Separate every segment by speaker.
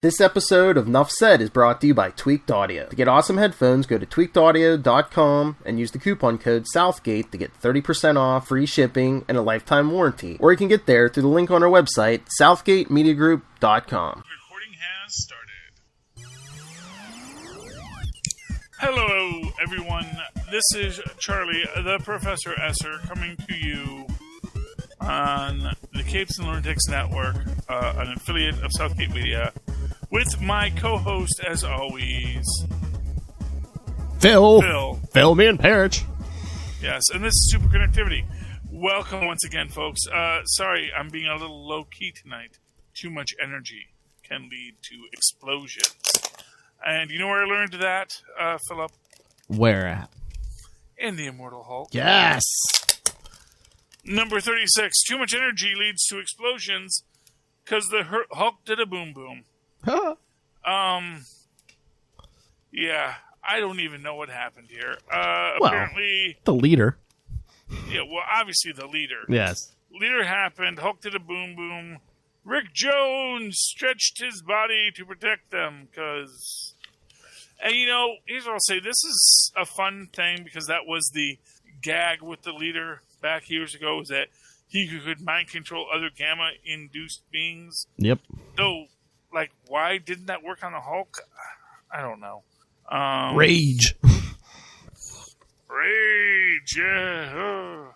Speaker 1: This episode of Nuff Said is brought to you by Tweaked Audio. To get awesome headphones, go to tweakedaudio.com and use the coupon code Southgate to get 30% off, free shipping, and a lifetime warranty. Or you can get there through the link on our website, southgatemediagroup.com.
Speaker 2: Recording has started. Hello, everyone. This is Charlie, the Professor Esser, coming to you on the Capes and Lunatics Network, an affiliate of Southgate Media, with my co-host, as always,
Speaker 3: Phil, me and Perich.
Speaker 2: Yes, and this is Superconnectivity. Welcome once again, folks. Sorry, I'm being a little low-key tonight. Too much energy can lead to explosions. And you know where I learned that, Philip?
Speaker 3: Where at?
Speaker 2: In the Immortal Hulk.
Speaker 3: Yes!
Speaker 2: Number 36. Too much energy leads to explosions because the Hulk did a boom-boom. Yeah, I don't even know what happened here. Apparently...
Speaker 3: the leader.
Speaker 2: Yeah, well, obviously the leader.
Speaker 3: Yes.
Speaker 2: Leader happened, Hulk did a boom-boom. Rick Jones stretched his body to protect them, because... And, you know, here's what I'll say. This is a fun thing, because that was the gag with the leader back years ago, was that he could mind control other gamma-induced beings.
Speaker 3: Yep.
Speaker 2: So, like, why didn't that work on the Hulk? I don't know.
Speaker 3: Rage.
Speaker 2: Rage, yeah.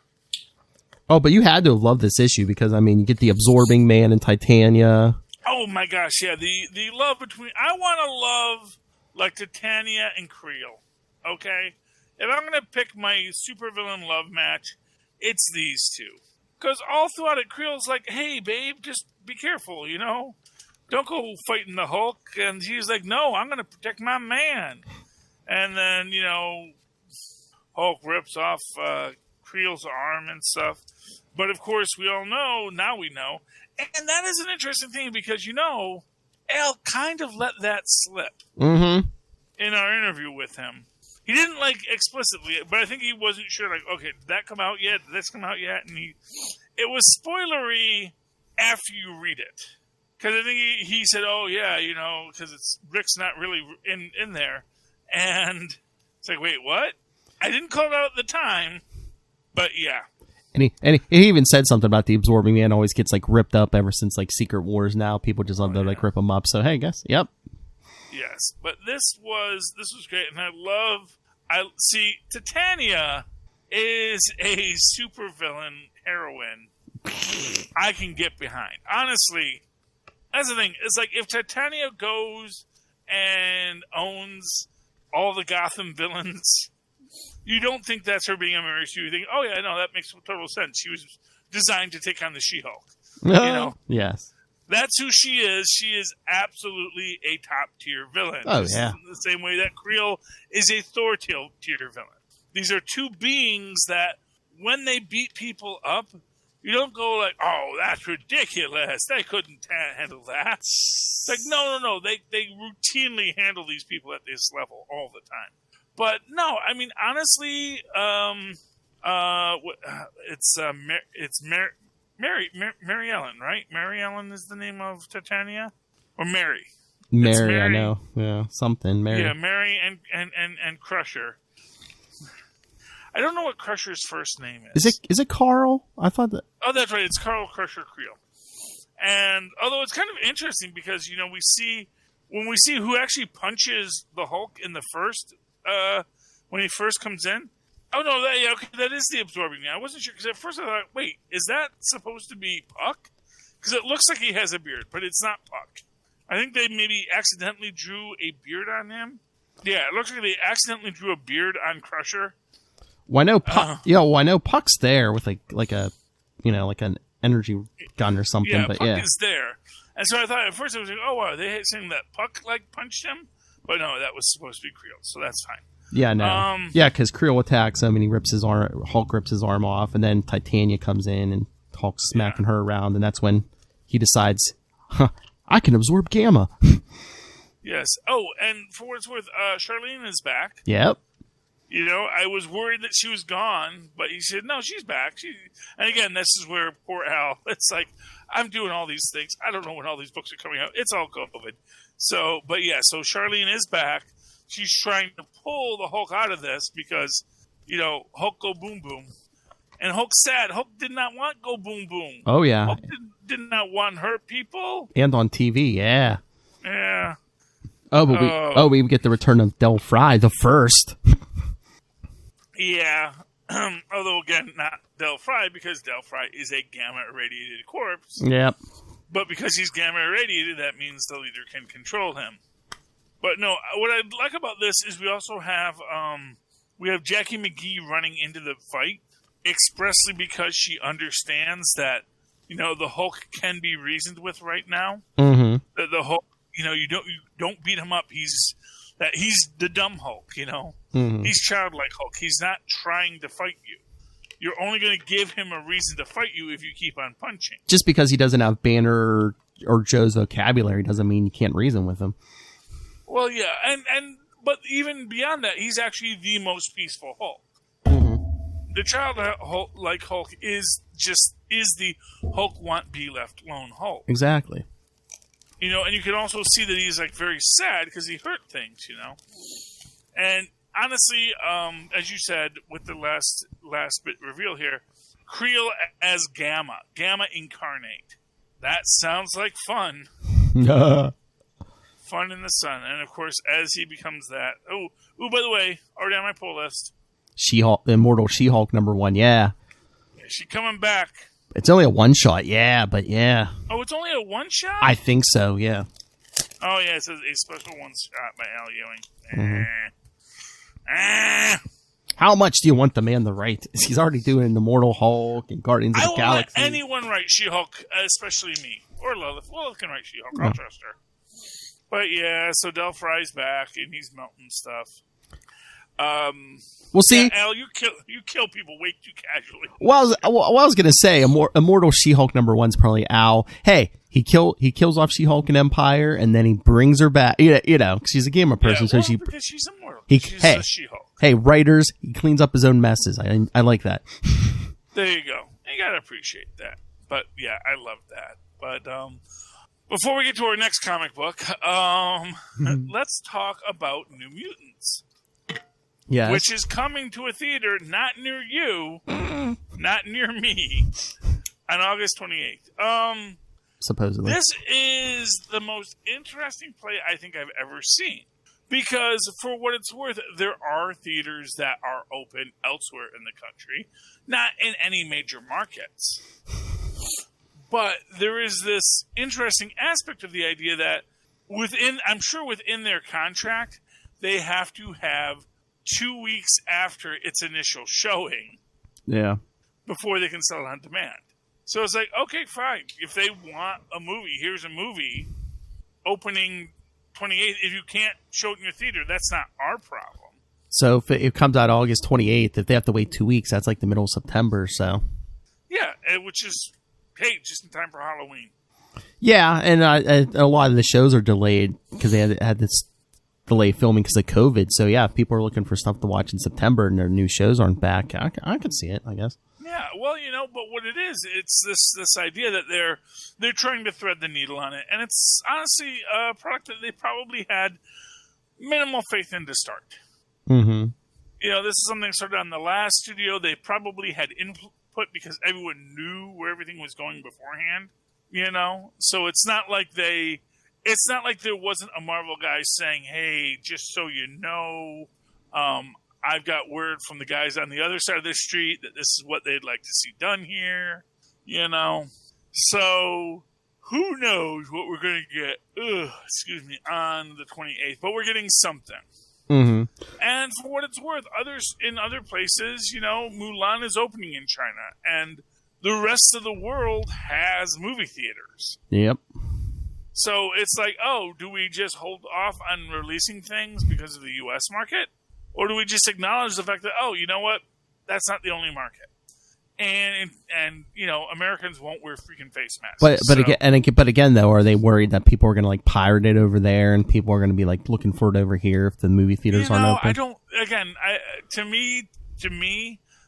Speaker 3: Oh, but you had to have loved this issue, because, I mean, you get the Absorbing Man and Titania.
Speaker 2: Oh, my gosh, yeah. The love between... I want to love... like Titania and Creel, okay? If I'm going to pick my supervillain love match, it's these two. Because all throughout it, Creel's like, hey, babe, just be careful, you know? Don't go fighting the Hulk. And he's like, no, I'm going to protect my man. And then, you know, Hulk rips off Creel's arm and stuff. But, of course, we all know, now we know. And that is an interesting thing because, you know, Al kind of let that slip in our interview with him. He didn't, like, explicitly, but I think he wasn't sure, like, okay, did that come out yet? Did this come out yet? And it was spoilery after you read it. Because I think he said, oh, yeah, you know, because Rick's not really in there. And it's like, wait, what? I didn't call it out at the time, but yeah.
Speaker 3: And he even said something about the Absorbing Man always gets, like, ripped up ever since, like, Secret Wars now. People just love to, like, rip him up. So, hey, guess, yep.
Speaker 2: Yes, but this was great, and I see, Titania is a supervillain heroine I can get behind. Honestly, that's the thing. It's like, if Titania goes and owns all the Gotham villains... You don't think that's her being a Mary Sue. You think, oh, yeah, no, that makes total sense. She was designed to take on the She-Hulk. You know?
Speaker 3: Yes.
Speaker 2: That's who she is. She is absolutely a top-tier villain.
Speaker 3: Oh, yeah.
Speaker 2: In the same way that Creel is a Thor-tier villain. These are two beings that, when they beat people up, you don't go like, oh, that's ridiculous. They couldn't handle that. It's like, no. They routinely handle these people at this level all the time. But no, I mean, honestly, it's Mary Ellen, right? Mary Ellen is the name of Titania, or Mary.
Speaker 3: Mary, I know, yeah, something Mary.
Speaker 2: Yeah, Mary and Crusher. I don't know what Crusher's first name is.
Speaker 3: Is it Carl? I thought that.
Speaker 2: Oh, that's right. It's Carl Crusher Creel. And although it's kind of interesting because when we see who actually punches the Hulk in the first. When he first comes in. Oh, no, that is the Absorbing Man. I wasn't sure, because at first I thought, wait, is that supposed to be Puck? Because it looks like he has a beard, but it's not Puck. I think they maybe accidentally drew a beard on him. Yeah, it looks like they accidentally drew a beard on Crusher.
Speaker 3: Well, I know Puck's there with like a, you know, like an energy gun or something.
Speaker 2: Yeah,
Speaker 3: but
Speaker 2: Puck is there. And so I thought at first I was like, oh, wow, they saying that Puck, like, punched him? But no, that was supposed to be Creel, so that's fine.
Speaker 3: Yeah, no. Yeah, because Creel attacks him and he rips his arm. Hulk rips his arm off, and then Titania comes in and Hulk's smacking her around, and that's when he decides, I can absorb gamma.
Speaker 2: Yes. Oh, and for what it's worth, Charlene is back.
Speaker 3: Yep.
Speaker 2: You know, I was worried that she was gone, but he said, no, she's back. And again, this is where poor Al, it's like, I'm doing all these things. I don't know when all these books are coming out. It's all COVID. So Charlene is back. She's trying to pull the Hulk out of this because, Hulk go boom boom. And Hulk's sad. Hulk did not want go boom boom.
Speaker 3: Oh, yeah.
Speaker 2: Hulk did not want hurt people.
Speaker 3: And on TV, yeah.
Speaker 2: Yeah.
Speaker 3: Oh, but we get the return of Del Fry, the first.
Speaker 2: Yeah. Although, again, not Del Fry, because Del Fry is a gamma-irradiated corpse.
Speaker 3: Yep.
Speaker 2: But because he's gamma-irradiated, that means the leader can control him. But no, what I like about this is we also have Jackie McGee running into the fight expressly because she understands that, the Hulk can be reasoned with right now.
Speaker 3: Mm-hmm.
Speaker 2: That the Hulk, you don't beat him up. He's the dumb Hulk,
Speaker 3: Mm-hmm.
Speaker 2: He's childlike Hulk. He's not trying to fight you. You're only going to give him a reason to fight you if you keep on punching.
Speaker 3: Just because he doesn't have Banner or Joe's vocabulary doesn't mean you can't reason with him.
Speaker 2: Well, yeah, but even beyond that, he's actually the most peaceful Hulk.
Speaker 3: Mm-hmm.
Speaker 2: The childlike Hulk is the Hulk want be left alone Hulk.
Speaker 3: Exactly.
Speaker 2: And you can also see that he's very sad because he hurt things, And honestly, as you said with the last bit reveal here, Creel as Gamma incarnate. That sounds like fun. Fun in the sun, and of course, as he becomes that. Oh, by the way, already on my pull list.
Speaker 3: She-Hulk, the Immortal She-Hulk #1, yeah.
Speaker 2: She coming back.
Speaker 3: It's only a one-shot, yeah, but yeah.
Speaker 2: Oh, it's only a one-shot?
Speaker 3: I think so, yeah.
Speaker 2: Oh, yeah, it says a special one-shot by Al Ewing.
Speaker 3: Mm-hmm. How much do you want the man to write? He's already doing Immortal Hulk and Guardians of the Galaxy.
Speaker 2: I will let anyone write She-Hulk, especially me. Or Lilith. Lilith can write She-Hulk. I'll trust her. But yeah, so Del Fry's back, and he's melting stuff.
Speaker 3: We'll see.
Speaker 2: Yeah, Al, you kill people way too casually.
Speaker 3: Well, I was going to say, Immortal She-Hulk #1's probably Al. Hey, he kills off She-Hulk and Empire, and then he brings her back. Because she's a gamer person, so
Speaker 2: because she's immortal. She's
Speaker 3: a
Speaker 2: She-Hulk.
Speaker 3: Hey, writers, he cleans up his own messes. I like that.
Speaker 2: There you go. You gotta appreciate that. But yeah, I love that. But before we get to our next comic book, let's talk about New Mutants.
Speaker 3: Yes.
Speaker 2: Which is coming to a theater not near you, not near me, on August 28th.
Speaker 3: Supposedly.
Speaker 2: This is the most interesting play I think I've ever seen. Because, for what it's worth, there are theaters that are open elsewhere in the country, not in any major markets. But there is this interesting aspect of the idea that I'm sure within their contract, they have to have 2 weeks after its initial showing.
Speaker 3: Yeah.
Speaker 2: Before they can sell it on demand. So it's like, okay, fine. If they want a movie, here's a movie opening 28th. If you can't show it in your theater, that's not our problem.
Speaker 3: So if it comes out August 28th, if they have to wait 2 weeks, that's like the middle of September, so.
Speaker 2: Yeah, which is, hey, just in time for Halloween.
Speaker 3: Yeah, and a lot of the shows are delayed because they had this delay filming because of COVID. So yeah, if people are looking for stuff to watch in September and their new shows aren't back, I could see it, I guess.
Speaker 2: Yeah, well, but what it is, it's this idea that they're trying to thread the needle on it, and it's honestly a product that they probably had minimal faith in to start.
Speaker 3: Mm-hmm.
Speaker 2: This is something that started on the last studio. They probably had input because everyone knew where everything was going beforehand. So it's not like there wasn't a Marvel guy saying, "Hey, just so you know, I've got word from the guys on the other side of the street that this is what they'd like to see done here." So who knows what we're going to get? On the 28th, but we're getting something.
Speaker 3: Mm-hmm.
Speaker 2: And for what it's worth, in other places, Mulan is opening in China, and the rest of the world has movie theaters.
Speaker 3: Yep.
Speaker 2: So it's like, do we just hold off on releasing things because of the U.S. market? Or do we just acknowledge the fact that, you know what? That's not the only market. And Americans won't wear freaking face masks.
Speaker 3: But again, though, are they worried that people are going to pirate it over there and people are going to be looking for it over here if the movie theaters aren't open?
Speaker 2: I don't. Again, to me,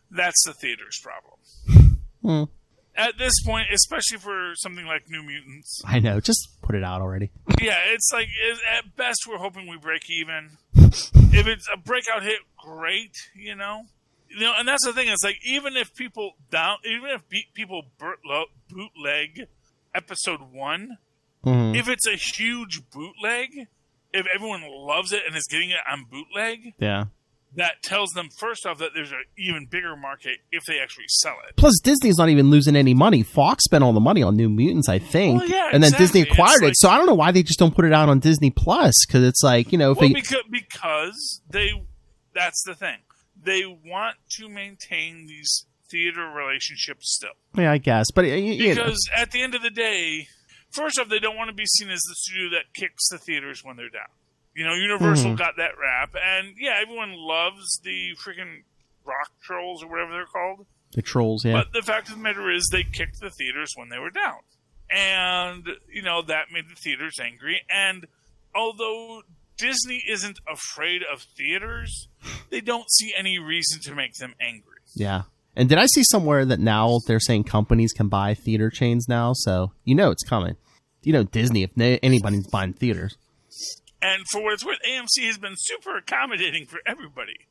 Speaker 2: that's the theater's problem. At this point, especially for something like New Mutants.
Speaker 3: I know. Just put it out already.
Speaker 2: Yeah, it's like, at best, we're hoping we break even. If it's a breakout hit, great, you know? And that's the thing. It's like, even if people bootleg episode 1, if it's a huge bootleg, if everyone loves it and is getting it on bootleg,
Speaker 3: yeah,
Speaker 2: that tells them, first off, that there's an even bigger market if they actually sell it.
Speaker 3: Plus, Disney's not even losing any money. Fox spent all the money on New Mutants, I think.
Speaker 2: Well, yeah,
Speaker 3: and then
Speaker 2: exactly.
Speaker 3: Disney acquired it. So I don't know why they just don't put it out on Disney Plus. Because it's like,
Speaker 2: because that's the thing. They want to maintain these theater relationships still.
Speaker 3: Yeah, I guess. But
Speaker 2: because at the end of the day, first off, they don't want to be seen as the studio that kicks the theaters when they're down. Universal got that rap, and yeah, everyone loves the freaking rock trolls or whatever they're called.
Speaker 3: The trolls, yeah.
Speaker 2: But the fact of the matter is, they kicked the theaters when they were down, and that made the theaters angry. And although Disney isn't afraid of theaters, they don't see any reason to make them angry.
Speaker 3: Yeah. And did I see somewhere that now they're saying companies can buy theater chains now? So it's coming. Disney, if anybody's buying theaters.
Speaker 2: And for what it's worth, AMC has been super accommodating for everybody.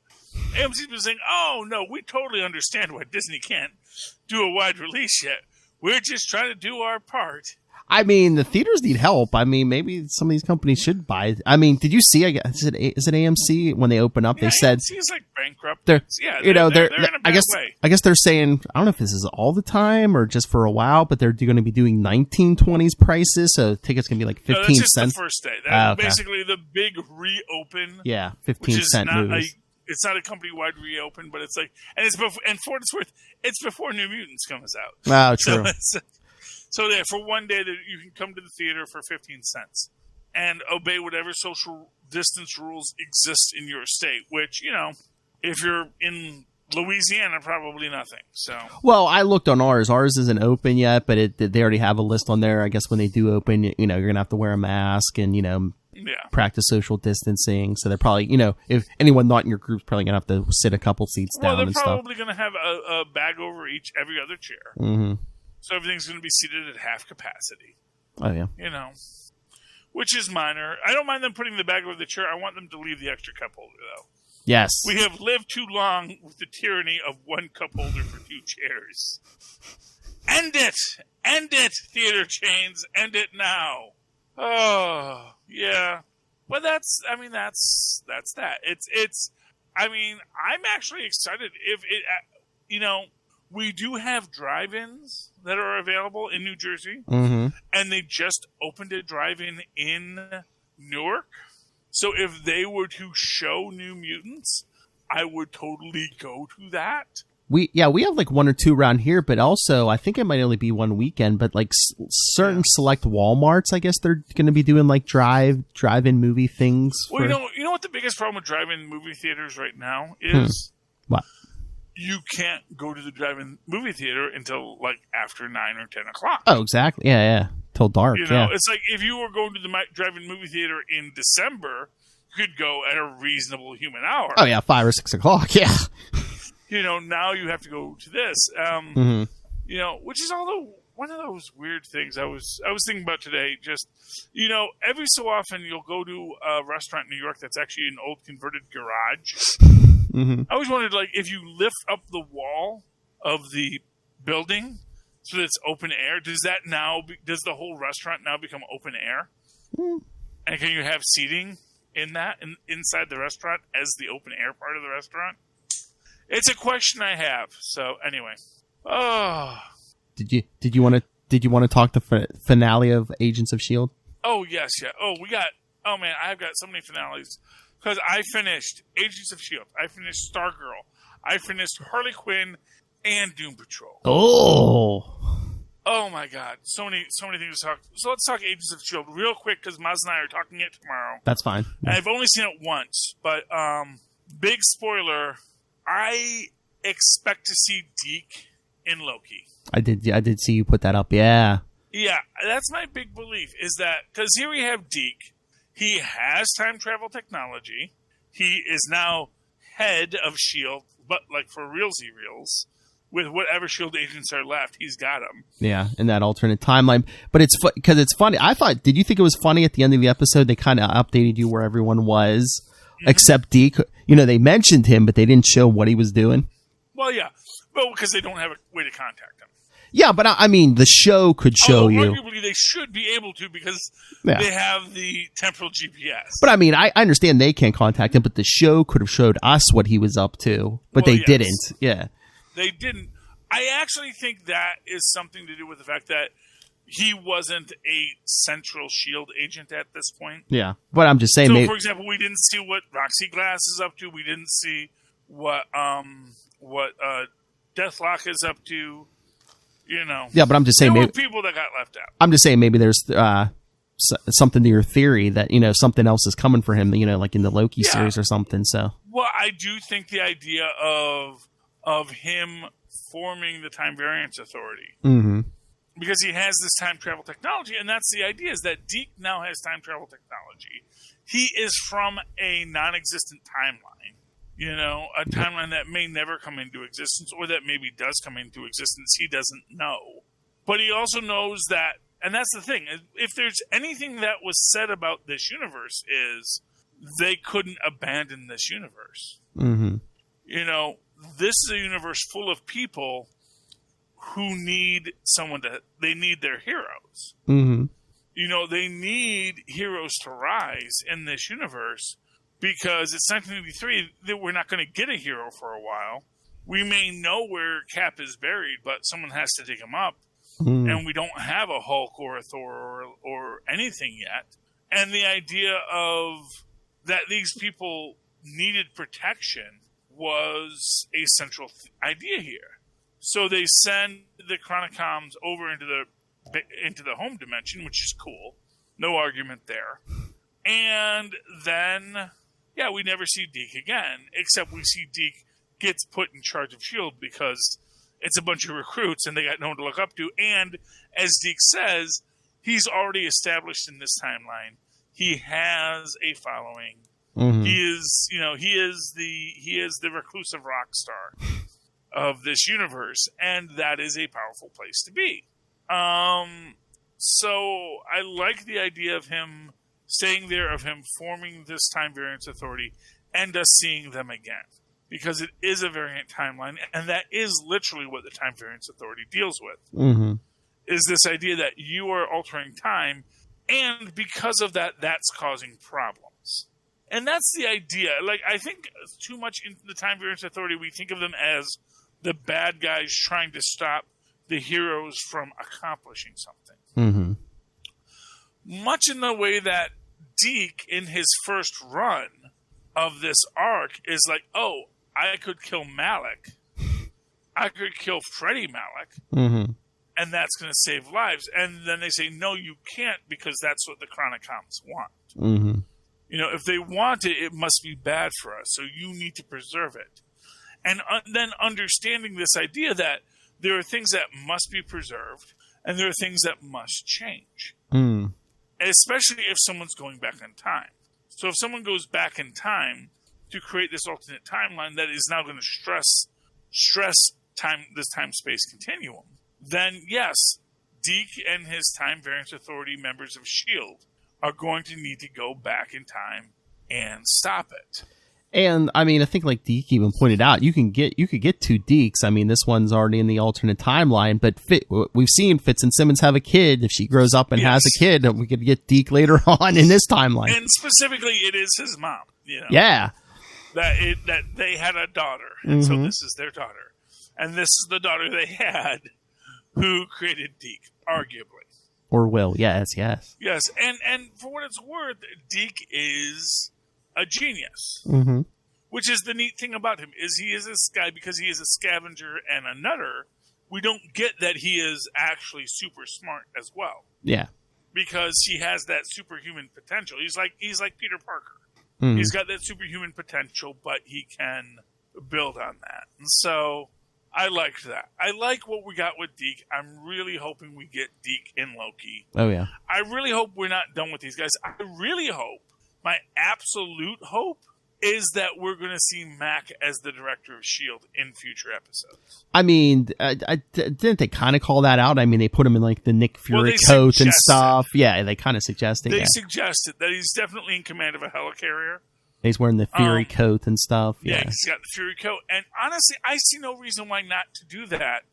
Speaker 2: AMC's been saying, oh, no, we totally understand why Disney can't do a wide release yet. We're just trying to do our part.
Speaker 3: I mean, the theaters need help. I mean, maybe some of these companies should buy. I mean, did you see? Is it AMC when they open up?
Speaker 2: Yeah,
Speaker 3: they said
Speaker 2: AMC is like bankrupt.
Speaker 3: They're
Speaker 2: in a bad way.
Speaker 3: I guess they're saying, I don't know if this is all the time or just for a while, but they're going to be doing 1920s prices, so tickets can be like 15
Speaker 2: no, that's just
Speaker 3: cents.
Speaker 2: The first day.
Speaker 3: Okay.
Speaker 2: Basically the big reopen.
Speaker 3: Yeah, 15-cent movies.
Speaker 2: It's not a company-wide reopen, but it's like, and it's before, and for what it's worth, it's before New Mutants comes out.
Speaker 3: Oh, true.
Speaker 2: So there, for one day, that you can come to the theater for 15 cents and obey whatever social distance rules exist in your state, which, if you're in Louisiana, probably nothing. So,
Speaker 3: well, I looked on ours. Ours isn't open yet, but they already have a list on there. I guess when they do open, you're going to have to wear a mask and, practice social distancing. So they're probably, if anyone not in your group's probably going to have to sit a couple seats down and stuff.
Speaker 2: Well, they're probably going to have a bag over every other chair.
Speaker 3: Mm-hmm.
Speaker 2: So everything's going to be seated at half capacity.
Speaker 3: Oh, yeah.
Speaker 2: Which is minor. I don't mind them putting the bag over the chair. I want them to leave the extra cup holder, though.
Speaker 3: Yes.
Speaker 2: We have lived too long with the tyranny of one cup holder for 2 chairs. End it! End it, theater chains! End it now! Oh, yeah. Well, that's that. I'm actually excited if it, we do have drive-ins that are available in New Jersey, and they just opened a drive-in in Newark. So if they were to show New Mutants, I would totally go to that.
Speaker 3: We have like 1 or 2 around here, but also I think it might only be one weekend. But like certain select Walmarts, I guess they're going to be doing like drive-in movie things.
Speaker 2: Well, you know what the biggest problem with drive-in movie theaters right now is?
Speaker 3: What?
Speaker 2: You can't go to the drive-in movie theater until like after 9 or 10 o'clock.
Speaker 3: Oh, exactly. Yeah. Till dark.
Speaker 2: It's like if you were going to the drive-in movie theater in December, you could go at a reasonable human hour.
Speaker 3: Oh yeah, 5 or 6 o'clock. Yeah.
Speaker 2: Now you have to go to this. Which is one of those weird things I was thinking about today. Just every so often you'll go to a restaurant in New York that's actually an old converted garage. I always wondered, like, if you lift up the wall of the building so that it's open air, does the whole restaurant now become open air? And can you have seating inside the restaurant as the open air part of the restaurant? It's a question I have. So anyway,
Speaker 3: did you want to talk the finale of Agents of S.H.I.E.L.D.?
Speaker 2: Oh yes, yeah. Oh man, I've got so many finales. Because I finished Agents of S.H.I.E.L.D. I finished Stargirl. I finished Harley Quinn and Doom Patrol. Oh my God. So many things to talk. So let's talk Agents of S.H.I.E.L.D. real quick because Maz and I are talking it tomorrow.
Speaker 3: That's fine.
Speaker 2: Yeah. I've only seen it once, but big spoiler, I expect to see Deke in Loki.
Speaker 3: I did see you put that up. Yeah.
Speaker 2: Yeah, that's my big belief is that because here we have Deke. He has time travel technology. He is now head of S.H.I.E.L.D., but like for realsy reals, with whatever S.H.I.E.L.D. agents are left, he's got them.
Speaker 3: Yeah, in that alternate timeline. But it's because it's funny. Did you think it was funny at the end of the episode? They kind of updated you where everyone was, except Deke. They mentioned him, but they didn't show what he was doing.
Speaker 2: Well, yeah. Well, because they don't have a way to contact him.
Speaker 3: Yeah, but I mean, the show could show you.
Speaker 2: Arguably, they should be able to because they have the temporal GPS.
Speaker 3: But I mean, I understand they can't contact him, but the show could have showed us what he was up to, but they didn't. Yeah.
Speaker 2: They didn't. I actually think that is something to do with the fact that he wasn't a central S.H.I.E.L.D. agent at this point.
Speaker 3: Yeah, but I'm just saying.
Speaker 2: So, for example, we didn't see what Roxy Glass is up to. We didn't see what Deathlock is up to.
Speaker 3: Yeah, but I'm just saying.
Speaker 2: There were people that got left out.
Speaker 3: I'm just saying maybe there's something to your theory that something else is coming for him. Like in the Loki series or something. So.
Speaker 2: Well, I do think the idea of him forming the Time Variance Authority.
Speaker 3: Mm-hmm.
Speaker 2: Because he has this time travel technology, and that's the idea, is that Deke now has time travel technology. He is from a non-existent timeline. A timeline that may never come into existence, or that maybe does come into existence. He doesn't know. But he also knows that, and that's the thing, if there's anything that was said about this universe is they couldn't abandon this universe.
Speaker 3: Mm-hmm.
Speaker 2: This is a universe full of people who need they need their heroes.
Speaker 3: Mm-hmm.
Speaker 2: They need heroes to rise in this universe because it's 1983 that we're not going to get a hero for a while. We may know where Cap is buried, but someone has to dig him up.
Speaker 3: Mm.
Speaker 2: And we don't have a Hulk or a Thor or anything yet. And the idea of that these people needed protection was a central idea here. So they send the Chronicoms over into the home dimension, which is cool. No argument there. And then, we never see Deke again, except we see Deke gets put in charge of S.H.I.E.L.D. because it's a bunch of recruits and they got no one to look up to. And as Deke says, he's already established in this timeline. He has a following.
Speaker 3: Mm-hmm.
Speaker 2: He is the reclusive rock star of this universe, and that is a powerful place to be. So I like the idea of him staying there, of him forming this Time Variance Authority, and us seeing them again. Because it is a variant timeline, and that is literally what the Time Variance Authority deals with.
Speaker 3: Mm-hmm.
Speaker 2: Is this idea that you are altering time, and because of that, that's causing problems. And that's the idea. I think too much in the Time Variance Authority, we think of them as the bad guys trying to stop the heroes from accomplishing something.
Speaker 3: Mm-hmm.
Speaker 2: Much in the way that Deke, in his first run of this arc, is like, oh, I could kill Malik. I could kill Freddie Malik.
Speaker 3: Mm-hmm.
Speaker 2: And that's going to save lives. And then they say, no, you can't, because that's what the Chronicoms want.
Speaker 3: Mm-hmm.
Speaker 2: If they want it, it must be bad for us. So you need to preserve it. And then understanding this idea that there are things that must be preserved and there are things that must change.
Speaker 3: Mm.
Speaker 2: Especially if someone's going back in time. So if someone goes back in time to create this alternate timeline that is now going to stress this time-space continuum, then yes, Deke and his Time Variance Authority members of S.H.I.E.L.D. are going to need to go back in time and stop it.
Speaker 3: And I mean, I think like Deke even pointed out, you could get two Dekes. I mean, this one's already in the alternate timeline, but we've seen Fitz and Simmons have a kid. If she grows up and has a kid, we could get Deke later on in this timeline.
Speaker 2: And specifically, it is his mom.
Speaker 3: Yeah.
Speaker 2: That they had a daughter, and so this is their daughter, and this is the daughter they had, who created Deke, arguably.
Speaker 3: Or will, yes.
Speaker 2: Yes, and for what it's worth, Deke is a genius.
Speaker 3: Mm-hmm.
Speaker 2: Which is the neat thing about him, is he is this guy, because he is a scavenger and a nutter, we don't get that he is actually super smart as well.
Speaker 3: Yeah.
Speaker 2: Because he has that superhuman potential. He's like Peter Parker.
Speaker 3: Mm-hmm.
Speaker 2: He's got that superhuman potential, but he can build on that. And so I liked that. I like what we got with Deke. I'm really hoping we get Deke in Loki.
Speaker 3: Oh, yeah.
Speaker 2: I really hope we're not done with these guys. I really hope, my absolute hope, is that we're going to see Mac as the director of S.H.I.E.L.D. in future episodes.
Speaker 3: I mean, didn't they kind of call that out? I mean, they put him in like the Nick Fury coat and stuff. Yeah, they kind of suggested.
Speaker 2: They suggested that he's definitely in command of a helicarrier.
Speaker 3: He's wearing the Fury coat and stuff.
Speaker 2: Yeah, he's got the Fury coat. And honestly, I see no reason why not to do that.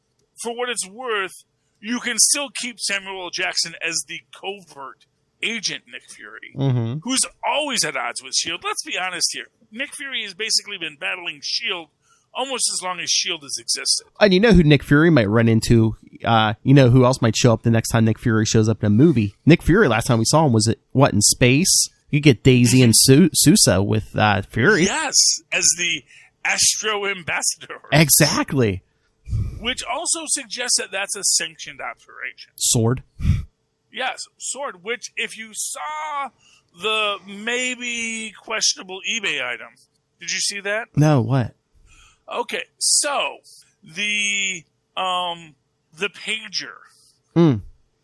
Speaker 2: For what it's worth, you can still keep Samuel L. Jackson as the covert agent Nick Fury, who's always at odds with S.H.I.E.L.D. Let's be honest here. Nick Fury has basically been battling S.H.I.E.L.D. almost as long as S.H.I.E.L.D. has existed.
Speaker 3: And you know who Nick Fury might run into? You know who else might show up the next time Nick Fury shows up in a movie? Nick Fury, last time we saw him, was in space? You get Daisy and Sousa with Fury.
Speaker 2: Yes, as the Astro Ambassador.
Speaker 3: Exactly.
Speaker 2: Which also suggests that that's a sanctioned operation.
Speaker 3: Sword.
Speaker 2: Yes, Sword, which if you saw the maybe questionable eBay item, did you see that?
Speaker 3: No, what?
Speaker 2: Okay, so the pager.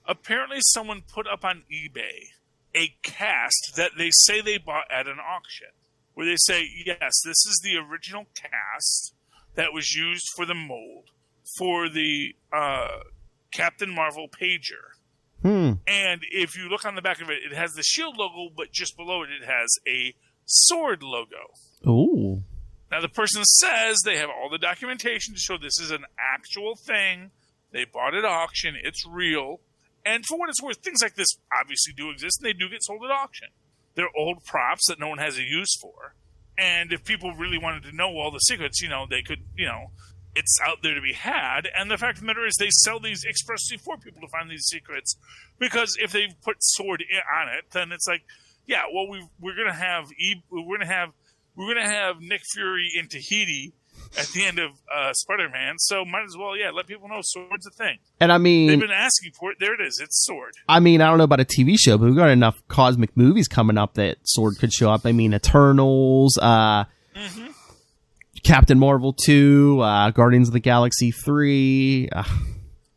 Speaker 2: Apparently someone put up on eBay a cast that they say they bought at an auction, where they say, yes, this is the original cast that was used for the mold for the Captain Marvel pager. And if you look on the back of it, it has the S.H.I.E.L.D. logo, but just below it, it has a sword logo.
Speaker 3: Ooh.
Speaker 2: Now, the person says they have all the documentation to show this is an actual thing. They bought it at auction. It's real. And for what it's worth, things like this obviously do exist, and they do get sold at auction. They're old props that no one has a use for. And if people really wanted to know all the secrets, they could, it's out there to be had. And the fact of the matter is they sell these expressly for people to find these secrets. Because if they put sword on it, then it's like, yeah, well, we're going to have Nick Fury in Tahiti at the end of Spider-Man, so might as well, let people know Sword's a thing.
Speaker 3: And I mean,
Speaker 2: they've been asking for it. There it is. It's Sword.
Speaker 3: I mean, I don't know about a TV show, but we've got enough cosmic movies coming up that Sword could show up. I mean, Eternals, Captain Marvel 2, Guardians of the Galaxy 3.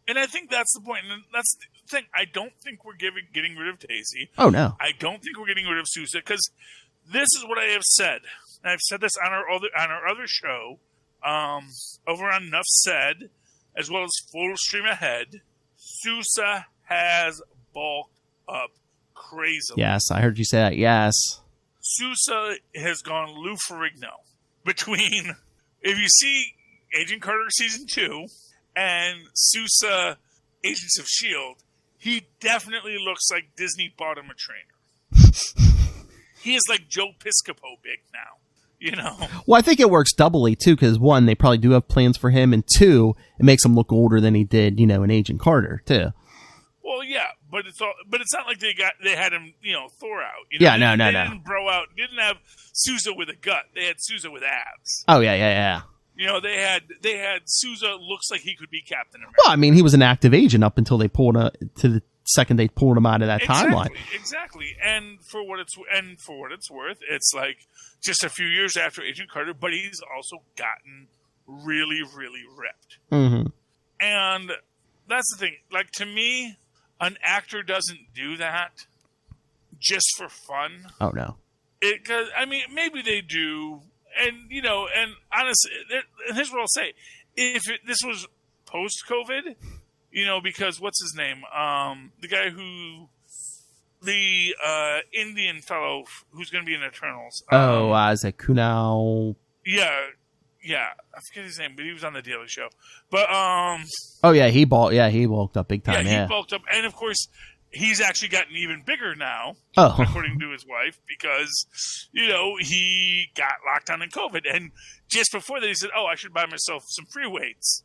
Speaker 2: And I think that's the point. And that's the thing. I don't think we're getting rid of Daisy.
Speaker 3: Oh, no.
Speaker 2: I don't think we're getting rid of Sousa, because this is what I have said. And I've said this on our other show, over on Nuff Said, as well as Full Stream Ahead. Sousa has bulked up crazily.
Speaker 3: Yes, I heard you say that. Yes.
Speaker 2: Sousa has gone Lou Ferrigno. Between, if you see Agent Carter Season 2 and Sousa Agents of S.H.I.E.L.D., he definitely looks like Disney bought him a trainer. He is like Joe Piscopo big now.
Speaker 3: Well, I think it works doubly, too, because, one, they probably do have plans for him, and two, it makes him look older than he did, in Agent Carter, too.
Speaker 2: Well, yeah, but it's not like they had him, Thor out.
Speaker 3: No.
Speaker 2: They didn't bro out. Didn't have Sousa with a gut. They had Sousa with abs.
Speaker 3: Oh, yeah.
Speaker 2: They had Sousa looks like he could be Captain America.
Speaker 3: Well, I mean, he was an active agent up until they pulled to the second they pulled him out of that timeline.
Speaker 2: Exactly. And for what it's worth, it's like just a few years after Agent Carter, but he's also gotten really, really ripped.
Speaker 3: Mm-hmm.
Speaker 2: And that's the thing. Like, to me, an actor doesn't do that just for fun.
Speaker 3: Oh, no.
Speaker 2: Because, I mean, maybe they do. And, and honestly, and here's what I'll say. If this was post-COVID, because what's his name? The guy the Indian fellow who's going to be in Eternals.
Speaker 3: Is it Kunal?
Speaker 2: Yeah. I forget his name, but he was on the Daily Show. But
Speaker 3: he bulked up big time.
Speaker 2: Yeah, he bulked up, and of course, he's actually gotten even bigger now, according to his wife, because he got locked on in COVID, and just before that, he said, "Oh, I should buy myself some free weights.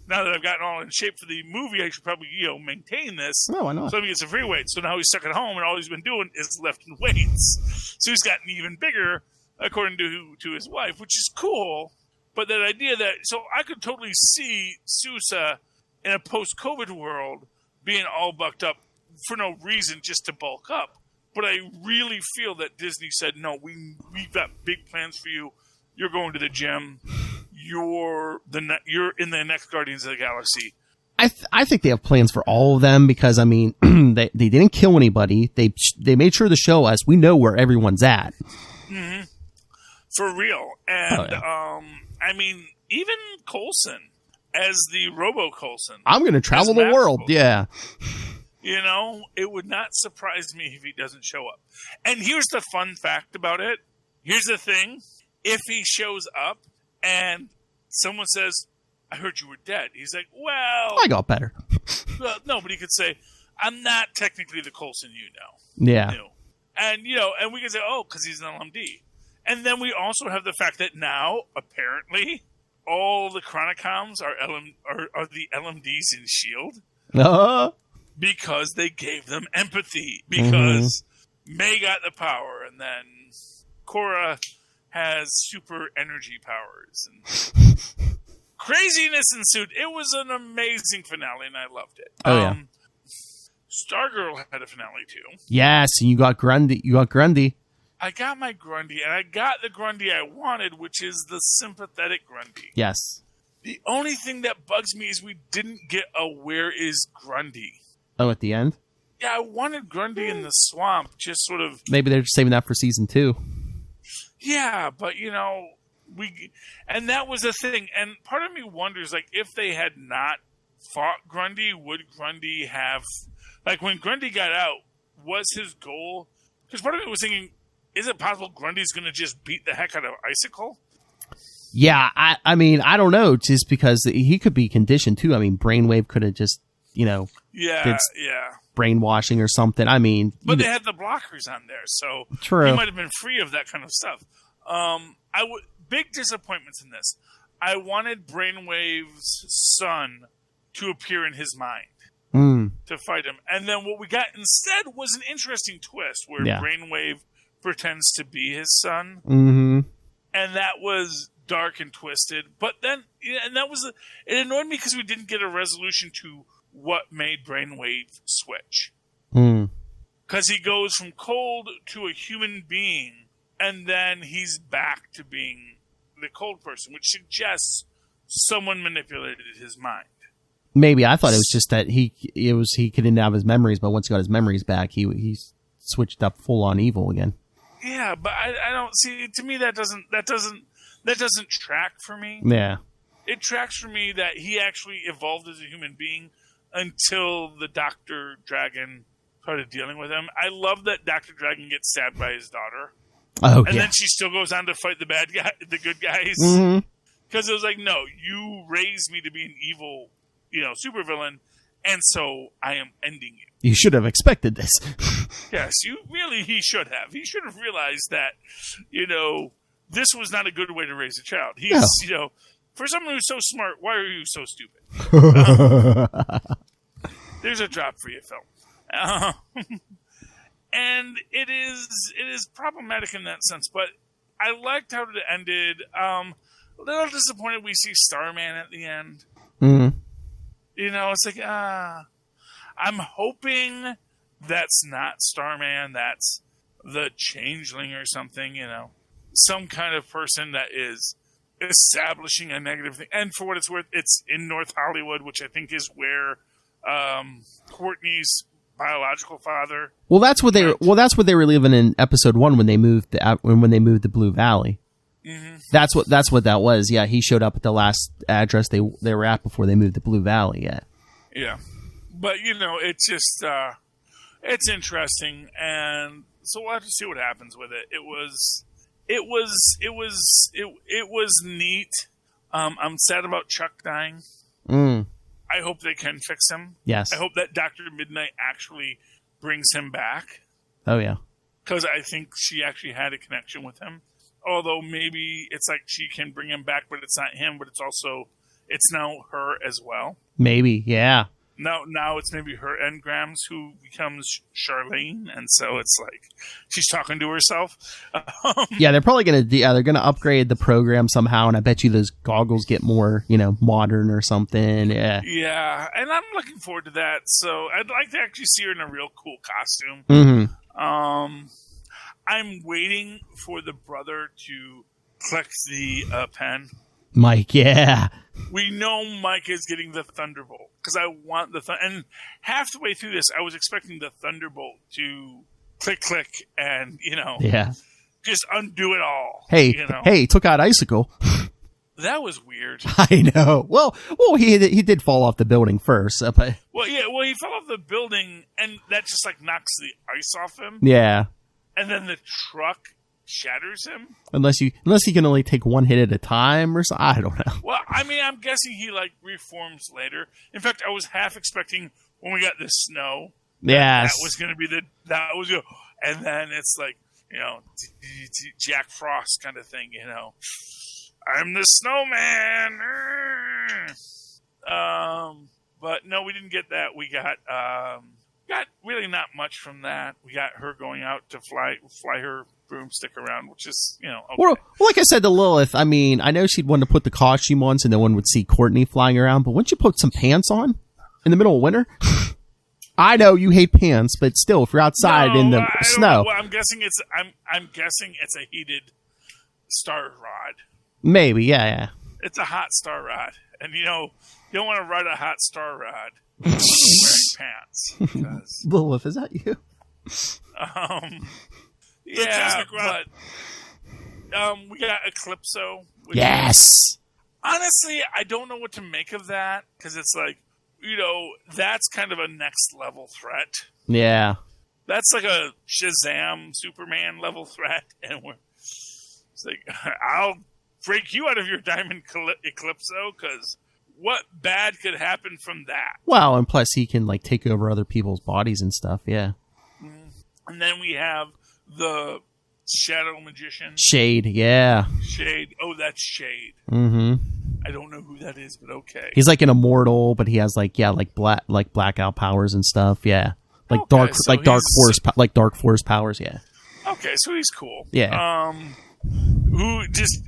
Speaker 2: Now that I've gotten all in shape for the movie, I should probably, maintain this.
Speaker 3: No, why not?
Speaker 2: So let me get some free weights." So now he's stuck at home, and all he's been doing is lifting weights. So he's gotten even bigger, according to his wife, which is cool. But that idea so I could totally see Sousa in a post-COVID world being all bucked up for no reason, just to bulk up. But I really feel that Disney said, no, we've got big plans for you. You're going to the gym. You're in the next Guardians of the Galaxy.
Speaker 3: I think they have plans for all of them because, I mean, they didn't kill anybody. They made sure to show us we know where everyone's at.
Speaker 2: Mm-hmm. For real. And, I mean, even Coulson as the Robo-Coulson.
Speaker 3: I'm going to travel the world. Yeah.
Speaker 2: You know, it would not surprise me if he doesn't show up. And here's the fun fact about it. Here's the thing. If he shows up and someone says, I heard you were dead. He's like, well...
Speaker 3: I got better.
Speaker 2: Well, no, but he could say, I'm not technically the Coulson you know.
Speaker 3: Yeah.
Speaker 2: And, you know, and we can say, oh, because he's an LMD. And then we also have the fact that now, apparently, all the Chronicoms are the LMDs in S.H.I.E.L.D. Because they gave them empathy. Because May got the power, and then Cora has super energy powers. And craziness ensued. It was an amazing finale, and I loved it.
Speaker 3: Oh, yeah.
Speaker 2: Stargirl had a finale, too.
Speaker 3: Yes, and you got Grundy.
Speaker 2: I got my Grundy, and I got the Grundy I wanted, which is the sympathetic Grundy.
Speaker 3: Yes.
Speaker 2: The only thing that bugs me is we didn't get a Where is Grundy?
Speaker 3: Oh, at the end?
Speaker 2: Yeah, I wanted Grundy in the swamp, just sort of...
Speaker 3: Maybe they're just saving that for season 2.
Speaker 2: Yeah, but, you know, and that was the thing. And part of me wonders, like, if they had not fought Grundy, would Grundy have... Like, when Grundy got out, was his goal... Because part of me was thinking... Is it possible Grundy's going to just beat the heck out of Icicle?
Speaker 3: Yeah, I mean, I don't know, just because he could be conditioned, too. I mean, Brainwave could have just, you know...
Speaker 2: Yeah.
Speaker 3: Brainwashing or something. I mean...
Speaker 2: But they had the blockers on there, so...
Speaker 3: True.
Speaker 2: He might have been free of that kind of stuff. Big disappointments in this. I wanted Brainwave's son to appear in his mind. To fight him. And then what we got instead was an interesting twist, where Brainwave pretends to be his son. And that was dark and twisted. But then, and that was, it annoyed me because we didn't get a resolution to what made Brainwave switch. Because he goes from cold to a human being, and then he's back to being the cold person, which suggests someone manipulated his mind.
Speaker 3: Maybe. I thought it was just that he couldn't have his memories, but once he got his memories back, he switched up full on evil again.
Speaker 2: Yeah, but I don't see. To me, that doesn't track for me.
Speaker 3: Yeah,
Speaker 2: it tracks for me that he actually evolved as a human being until the Dr. Dragon started dealing with him. I love that Dr. Dragon gets stabbed by his daughter, and then she still goes on to fight the good guys. Because it was like, no, you raised me to be an evil, supervillain, and so I am ending you.
Speaker 3: You should have expected this.
Speaker 2: Yes, he should have. He should have realized that, this was not a good way to raise a child. He's, for someone who's so smart, why are you so stupid? There's a drop for you, Phil. And it is problematic in that sense, but I liked how it ended. A little disappointed we see Starman at the end. It's like, I'm hoping that's not Starman, that's the Changeling or something, some kind of person that is establishing a negative thing. And for what it's worth, it's in North Hollywood, which I think is where Courtney's biological father.
Speaker 3: Well, that's what they were living in episode 1 when they moved to Blue Valley. That's what that was. Yeah, he showed up at the last address they were at before they moved to Blue Valley.
Speaker 2: Yeah, but it's just it's interesting, and so we'll have to see what happens with it. It was neat. I'm sad about Chuck dying. I hope they can fix him.
Speaker 3: Yes.
Speaker 2: I hope that Dr. Midnight actually brings him back.
Speaker 3: Oh yeah,
Speaker 2: because I think she actually had a connection with him. Although maybe it's like she can bring him back, but it's not him, but it's now her as well.
Speaker 3: Maybe, yeah.
Speaker 2: Now it's maybe her engrams who becomes Charlene, and so it's like she's talking to herself.
Speaker 3: Yeah, they're probably gonna upgrade the program somehow, and I bet you those goggles get more, modern or something. Yeah.
Speaker 2: Yeah, and I'm looking forward to that. So I'd like to actually see her in a real cool costume. I'm waiting for the brother to click the pen.
Speaker 3: Mike, yeah.
Speaker 2: We know Mike is getting the Thunderbolt because I want the and half the way through this, I was expecting the Thunderbolt to click, and
Speaker 3: yeah,
Speaker 2: just undo it all.
Speaker 3: Hey, he took out Icicle.
Speaker 2: That was weird.
Speaker 3: I know. Well, he did fall off the building first. But...
Speaker 2: Well, he fell off the building, and that just like knocks the ice off him.
Speaker 3: Yeah.
Speaker 2: And then the truck shatters him.
Speaker 3: Unless he can only take one hit at a time or something. I don't know.
Speaker 2: Well, I mean, I'm guessing he like reforms later. In fact, I was half expecting when we got the snow.
Speaker 3: Yes.
Speaker 2: That was going to be and then it's like, Jack Frost kind of thing, I'm the snowman. But no, we didn't get that. We got really not much from that. We got her going out to fly her broomstick around, which is, okay.
Speaker 3: Well, like I said to Lilith, I mean, I know she'd want to put the costume on so no one would see Courtney flying around, but wouldn't you put some pants on in the middle of winter? I know you hate pants, but still, if you're outside in the snow.
Speaker 2: Well, I'm guessing it's a heated star rod.
Speaker 3: Maybe, yeah.
Speaker 2: It's a hot star rod, and you don't want to ride a hot star rod wearing pants. Because,
Speaker 3: Lilith, is that you?
Speaker 2: Yeah, but we got Eclipso.
Speaker 3: Yes.
Speaker 2: Honestly, I don't know what to make of that because it's like, that's kind of a next level threat.
Speaker 3: Yeah.
Speaker 2: That's like a Shazam Superman level threat, and it's like, I'll break you out of your diamond Eclipso because what bad could happen from that?
Speaker 3: Well, and plus he can like take over other people's bodies and stuff. Yeah.
Speaker 2: And then we have the Shadow Magician.
Speaker 3: Shade, yeah.
Speaker 2: Shade. Oh, that's Shade.
Speaker 3: Mm-hmm.
Speaker 2: I don't know who that is, but okay.
Speaker 3: He's like an immortal, but he has like blackout powers and stuff. Yeah, like dark force powers. Yeah.
Speaker 2: Okay, so he's cool.
Speaker 3: Yeah.
Speaker 2: Who just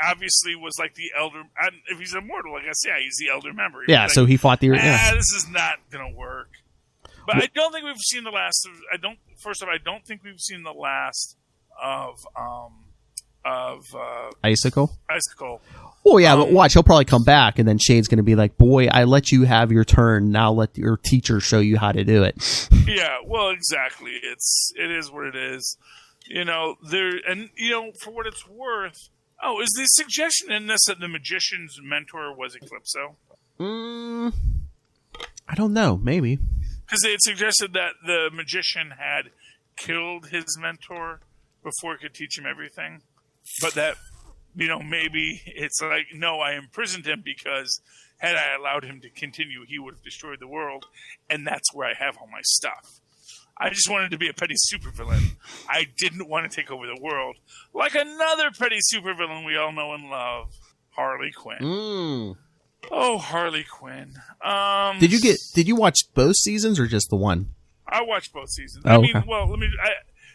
Speaker 2: obviously was like the elder. If he's immortal, I guess he's the elder member.
Speaker 3: Yeah. So he fought the.
Speaker 2: This is not gonna work. But I don't think we've seen the last of. I don't think we've seen the last of
Speaker 3: Icicle. Oh yeah, but watch, he'll probably come back, and then Shade's going to be like, "Boy, I let you have your turn. Now let your teacher show you how to do it."
Speaker 2: Yeah, well, exactly. It is what it is. For what it's worth. Oh, is the suggestion in this that the magician's mentor was Eclipso?
Speaker 3: I don't know. Maybe
Speaker 2: because it suggested that the magician had killed his mentor before he could teach him everything, but that. Maybe it's like, no, I imprisoned him because had I allowed him to continue, he would have destroyed the world, and that's where I have all my stuff. I just wanted to be a petty supervillain. I didn't want to take over the world. Like another petty supervillain we all know and love, Harley Quinn. Oh, Harley Quinn.
Speaker 3: Did you watch both seasons or just the one?
Speaker 2: I watched both seasons.
Speaker 3: Oh,
Speaker 2: okay.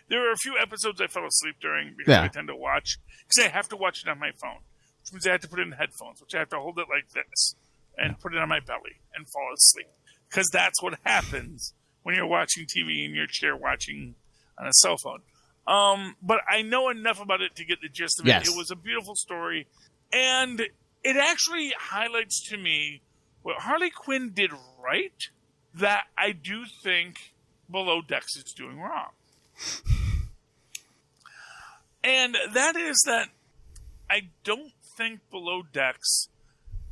Speaker 2: There were a few episodes I fell asleep during because I tend to watch because I have to watch it on my phone, which means I have to put it in headphones, which I have to hold it like this and put it on my belly and fall asleep because that's what happens when you're watching TV in your chair watching on a cell phone. But I know enough about it to get the gist of it. Yes. It was a beautiful story, and it actually highlights to me what Harley Quinn did right that I do think Below Decks is doing wrong. And that is that I don't think Below Decks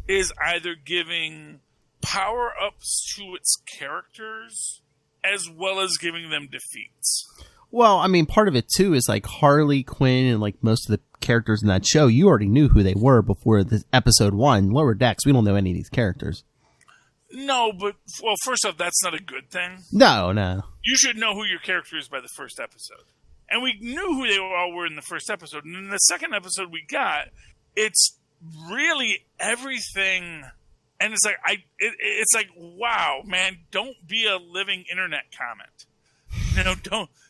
Speaker 2: is either giving power-ups to its characters as well as giving them defeats.
Speaker 3: Well, I mean, part of it, too, is like Harley Quinn and like most of the characters in that show, you already knew who they were before the episode 1. Lower Decks, we don't know any of these characters.
Speaker 2: No, but, well, first off, that's not a good thing.
Speaker 3: No.
Speaker 2: You should know who your character is by the first episode. And we knew who they all were in the first episode. And in the second episode we got, it's really everything. And it's like, it's like, wow, man, don't be a living internet comment.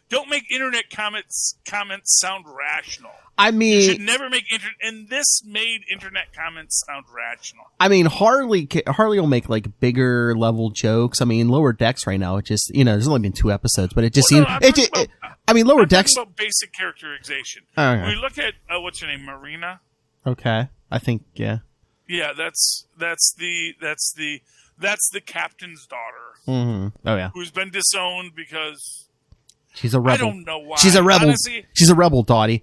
Speaker 2: Don't make internet comments sound rational. I mean, you should never make and this made internet comments sound rational.
Speaker 3: I mean, Harley will make like bigger level jokes. I mean, Lower Decks right now, it just there's only been 2 episodes, but it just seems. Lower Decks.
Speaker 2: About basic characterization.
Speaker 3: Okay.
Speaker 2: When we look at what's her name, Marina.
Speaker 3: Okay, I think yeah.
Speaker 2: Yeah, that's the captain's daughter.
Speaker 3: Mm-hmm. Oh yeah,
Speaker 2: who's been disowned because
Speaker 3: She's a rebel.
Speaker 2: I don't know why.
Speaker 3: She's a rebel.
Speaker 2: Honestly,
Speaker 3: she's a rebel, Dottie.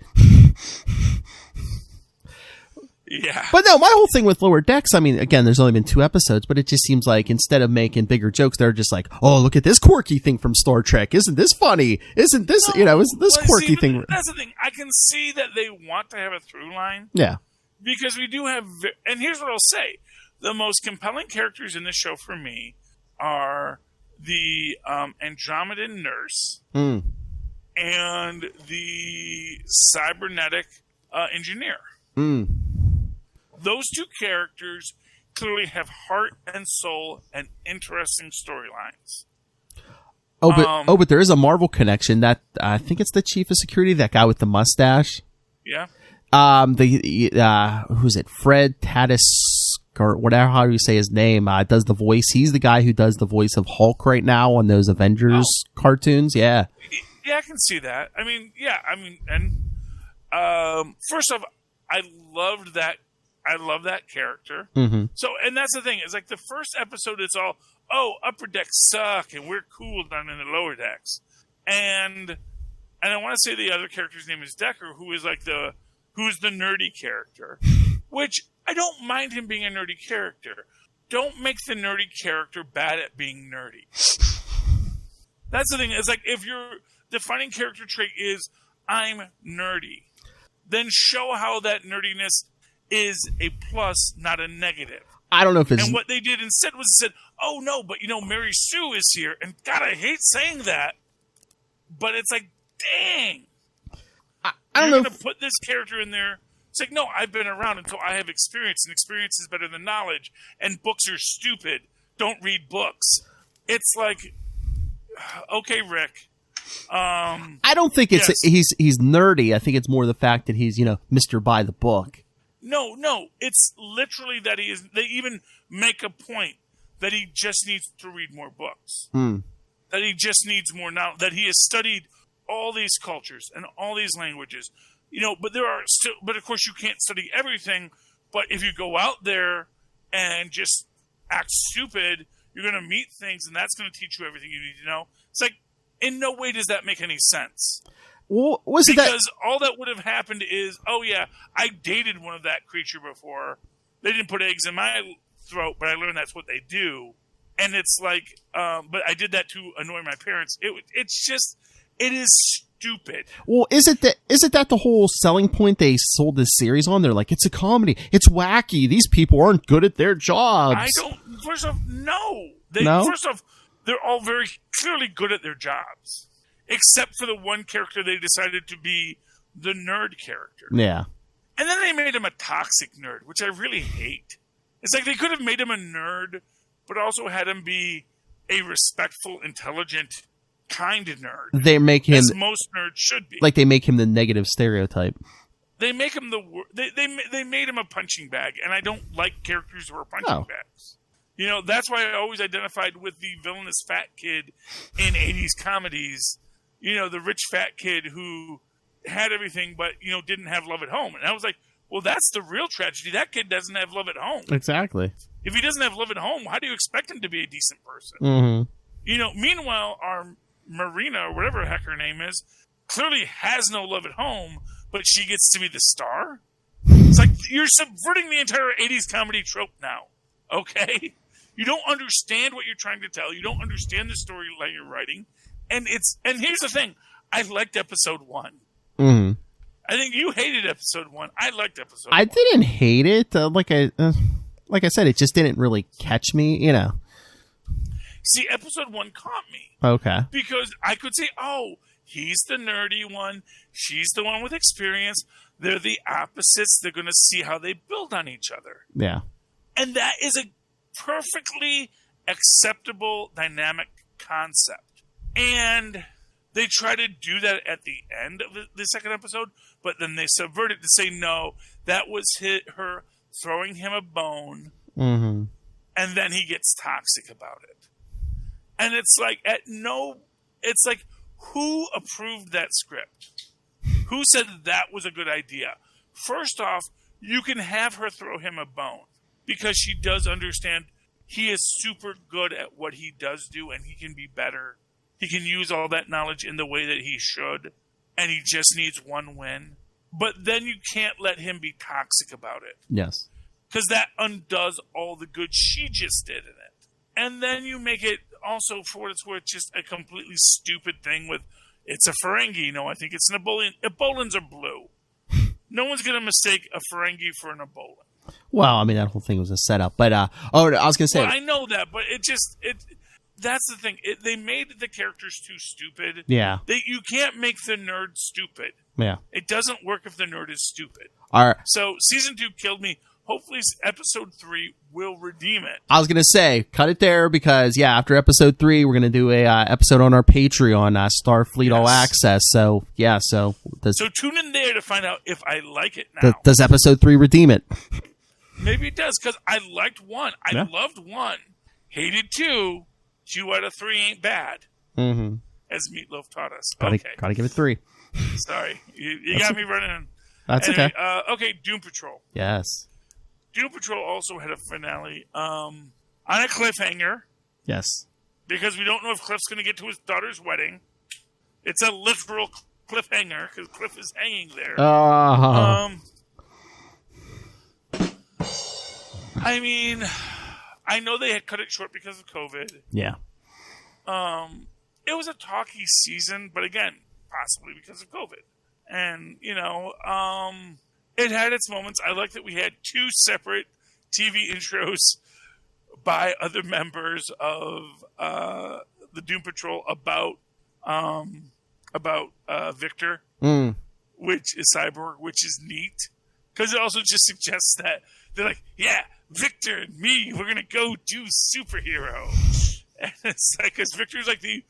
Speaker 2: Yeah.
Speaker 3: But no, my whole thing with Lower Decks, I mean, again, there's only been 2 episodes, but it just seems like instead of making bigger jokes, they're just like, oh, look at this quirky thing from Star Trek. Isn't this funny? Isn't this, isn't this quirky thing?
Speaker 2: That's the thing. I can see that they want to have a through line.
Speaker 3: Yeah.
Speaker 2: Because we do have, and here's what I'll say. The most compelling characters in this show for me are the Andromedan nurse and the cybernetic engineer. Those 2 characters clearly have heart and soul and interesting storylines.
Speaker 3: But there is a Marvel connection. That I think it's the chief of security, that guy with the mustache.
Speaker 2: Yeah.
Speaker 3: Who's it? Fred Tatis or whatever, how do you say his name? Does the voice. He's the guy who does the voice of Hulk right now on those Avengers cartoons. Yeah.
Speaker 2: Yeah, I can see that. I mean, first off, I love that character. So, and that's the thing. It's like the first episode, it's all, upper decks suck, and we're cool down in the lower decks. And I want to say the other character's name is Decker, who's the nerdy character, which I don't mind him being a nerdy character. Don't make the nerdy character bad at being nerdy. That's the thing. It's like if your defining character trait is I'm nerdy, then show how that nerdiness is a plus, not a negative.
Speaker 3: I don't know if it's...
Speaker 2: And what they did instead was said, oh no, but Mary Sue is here. And God, I hate saying that. But it's like, dang.
Speaker 3: I don't know.
Speaker 2: You're going to put this character in there. It's like, no, I've been around until I have experience, and experience is better than knowledge. And books are stupid. Don't read books. It's like, okay, Rick.
Speaker 3: I don't think it's he's nerdy. I think it's more the fact that he's Mr. By the Book.
Speaker 2: No, it's literally that he is. They even make a point that he just needs to read more books. That he just needs more knowledge. That he has studied all these cultures and all these languages. But there are still. But of course, you can't study everything. But if you go out there and just act stupid, you're going to meet things, and that's going to teach you everything you need to know. It's like, in no way does that make any sense.
Speaker 3: Well,
Speaker 2: because all that would have happened is, oh yeah, I dated one of that creature before. They didn't put eggs in my throat, but I learned that's what they do. And it's like, but I did that to annoy my parents. It is stupid.
Speaker 3: Well, isn't that the whole selling point they sold this series on? They're like, it's a comedy, it's wacky. These people aren't good at their jobs.
Speaker 2: First off, no. First off, they're all very clearly good at their jobs. Except for the one character they decided to be the nerd character.
Speaker 3: Yeah.
Speaker 2: And then they made him a toxic nerd, which I really hate. It's like they could have made him a nerd, but also had him be a respectful, intelligent, kind nerd.
Speaker 3: They make him...
Speaker 2: as most nerds should be.
Speaker 3: Like they make him the negative stereotype.
Speaker 2: They make him they made him a punching bag, and I don't like characters who are punching bags. That's why I always identified with the villainous fat kid in 80s comedies. The rich fat kid who had everything but, didn't have love at home. And I was like, well, that's the real tragedy. That kid doesn't have love at home.
Speaker 3: Exactly.
Speaker 2: If he doesn't have love at home, how do you expect him to be a decent person? Meanwhile, our Marina, or whatever the heck her name is, clearly has no love at home, but she gets to be the star? It's like, you're subverting the entire 80s comedy trope now. Okay? You don't understand what you're trying to tell. You don't understand the storyline you're writing. And here's the thing. I liked episode 1. I think you hated episode 1. I liked episode 1. I
Speaker 3: didn't hate it. Like I said, it just didn't really catch me,
Speaker 2: See, episode 1 caught me.
Speaker 3: Okay.
Speaker 2: Because I could say, oh, he's the nerdy one. She's the one with experience. They're the opposites. They're going to see how they build on each other.
Speaker 3: Yeah.
Speaker 2: And that is a perfectly acceptable dynamic concept. And they try to do that at the end of the second episode, but then they subvert it to say, no, that was her throwing him a bone, and then he gets toxic about it. And it's like, it's like, who approved that script? Who said that was a good idea? First off, you can have her throw him a bone, because she does understand he is super good at what he does do, and he can be better He can use all that knowledge in the way that he should, and he just needs one win. But then you can't let him be toxic about it.
Speaker 3: Yes.
Speaker 2: Because that undoes all the good she just did in it. And then you make it also, for what it's worth, just a completely stupid thing with, it's a Ferengi. No, I think it's an Ebolan. Ebolans are blue. No one's going to mistake a Ferengi for an Ebolan.
Speaker 3: Well, I mean, that whole thing was a setup. But, I was going to say...
Speaker 2: Well, I know that, but that's the thing. They made the characters too stupid.
Speaker 3: Yeah.
Speaker 2: You can't make the nerd stupid.
Speaker 3: Yeah.
Speaker 2: It doesn't work if the nerd is stupid. So, season 2 killed me. Hopefully, episode 3 will redeem it.
Speaker 3: I was going to say, cut it there because, after episode 3, we're going to do a episode on our Patreon, Starfleet All Access. So, So
Speaker 2: tune in there to find out if I like it now.
Speaker 3: Does episode 3 redeem it?
Speaker 2: Maybe it does, because I liked 1. I loved 1. Hated 2. 2 out of 3 ain't bad.
Speaker 3: Mm-hmm.
Speaker 2: As Meatloaf taught us.
Speaker 3: Gotta give it 3.
Speaker 2: Sorry. You got me running.
Speaker 3: That's anyway,
Speaker 2: okay. Okay, Doom Patrol.
Speaker 3: Yes.
Speaker 2: Doom Patrol also had a finale on a cliffhanger.
Speaker 3: Yes.
Speaker 2: Because we don't know if Cliff's going to get to his daughter's wedding. It's a literal cliffhanger because Cliff is hanging there. I mean, I know they had cut it short because of COVID.
Speaker 3: Yeah.
Speaker 2: It was a talky season, but again, possibly because of COVID. And, it had its moments. I like that we had 2 separate TV intros by other members of the Doom Patrol about Victor, which is Cyborg, which is neat. Because it also just suggests that they're like, yeah, Victor and me, we're going to go do superhero. And it's like, because Victor's like the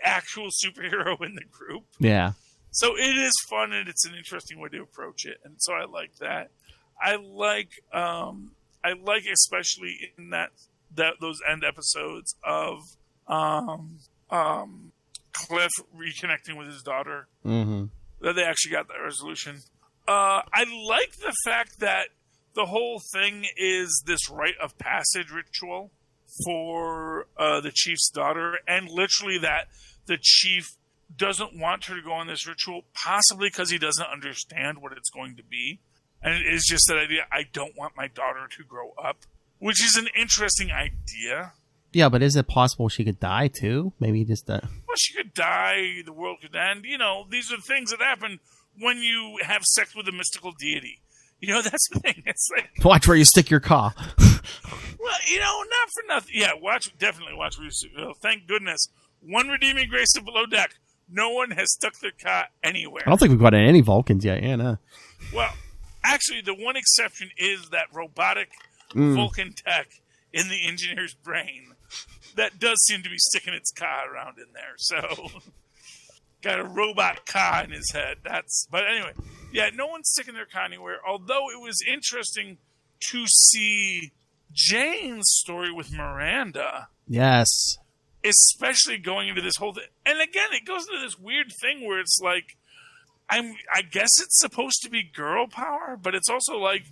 Speaker 2: actual superhero in the group.
Speaker 3: Yeah.
Speaker 2: So it is fun, and it's an interesting way to approach it, and so I like that. I like especially in that those end episodes of Cliff reconnecting with his daughter.
Speaker 3: Mm-hmm.
Speaker 2: That they actually got that resolution. I like the fact that the whole thing is this rite of passage ritual for the chief's daughter, and literally that the chief doesn't want her to go on this ritual, possibly because he doesn't understand what it's going to be. And it is just that idea, I don't want my daughter to grow up, which is an interesting idea.
Speaker 3: Yeah, but is it possible she could die too? Maybe just
Speaker 2: Well, she could die, the world could end. These are things that happen when you have sex with a mystical deity. That's the thing. It's like...
Speaker 3: Watch where you stick your caw.
Speaker 2: Well, not for nothing. Yeah, definitely watch where you stick. Thank goodness. One redeeming grace of Below Deck. No one has stuck their cot anywhere.
Speaker 3: I don't think we've got any Vulcans yet. Yeah, no.
Speaker 2: Well, actually, the one exception is that robotic Vulcan tech in the engineer's brain that does seem to be sticking its car around in there. So, got a robot car in his head. But anyway, no one's sticking their car anywhere. Although it was interesting to see Jane's story with Miranda.
Speaker 3: Yes.
Speaker 2: Especially going into this whole thing. And again, it goes into this weird thing where it's like, I guess it's supposed to be girl power, but it's also like,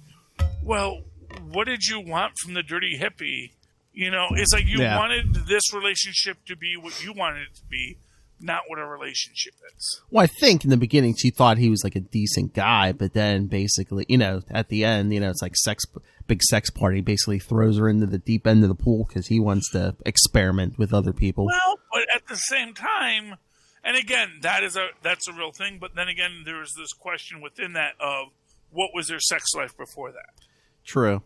Speaker 2: well, what did you want from the dirty hippie? It's like you wanted this relationship to be what you wanted it to be, not what a relationship is.
Speaker 3: Well, I think in the beginning she thought he was like a decent guy, but then basically, at the end, it's like big sex party, basically throws her into the deep end of the pool because he wants to experiment with other people.
Speaker 2: Well, but at the same time, and again, that's a real thing, but then again, there's this question within that of what was their sex life before that?
Speaker 3: True.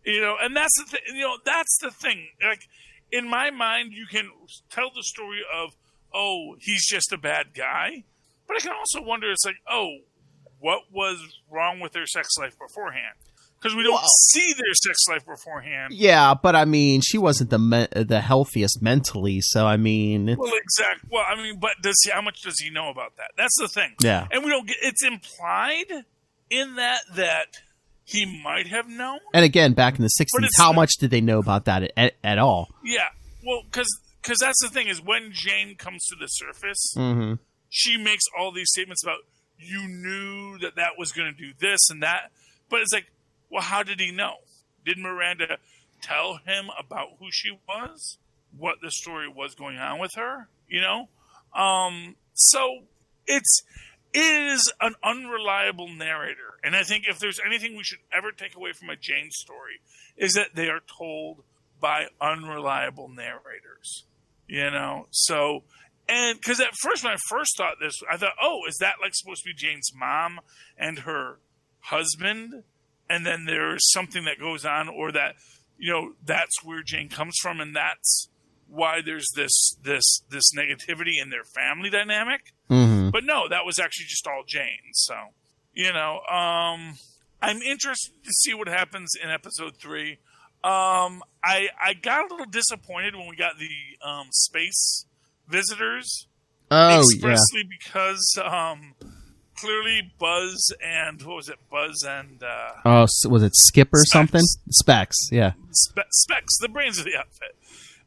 Speaker 2: And that's the thing, that's the thing. Like, in my mind, you can tell the story of, oh, he's just a bad guy. But I can also wonder, it's like, oh, what was wrong with their sex life beforehand? Because we don't see their sex life beforehand.
Speaker 3: Yeah, but I mean, she wasn't the healthiest mentally, so I mean...
Speaker 2: Well, exactly. Well, I mean, but how much does he know about that? That's the thing.
Speaker 3: Yeah.
Speaker 2: And we don't get... It's implied in that he might have known.
Speaker 3: And again, back in the 60s, how much did they know about that at all?
Speaker 2: Yeah. Well, because that's the thing, is when Jane comes to the surface, she makes all these statements about, you knew that was going to do this and that. But it's like, well, how did he know? Did Miranda tell him about who she was? What the story was going on with her? So it is an unreliable narrator. And I think if there's anything we should ever take away from a Jane story, is that they are told by unreliable narrators, So, and because at first, when I first thought this, I thought, oh, is that like supposed to be Jane's mom and her husband? And then there's something that goes on, or that, that's where Jane comes from, and that's why there's this negativity in their family dynamic.
Speaker 3: Mm-hmm.
Speaker 2: But no, that was actually just all Jane. So, I'm interested to see what happens in episode 3. I got a little disappointed when we got the space visitors.
Speaker 3: Oh,
Speaker 2: expressly because clearly Buzz and Buzz and
Speaker 3: was it Skip or
Speaker 2: Specs.
Speaker 3: something? Specs, yeah.
Speaker 2: Specs, the brains of the outfit,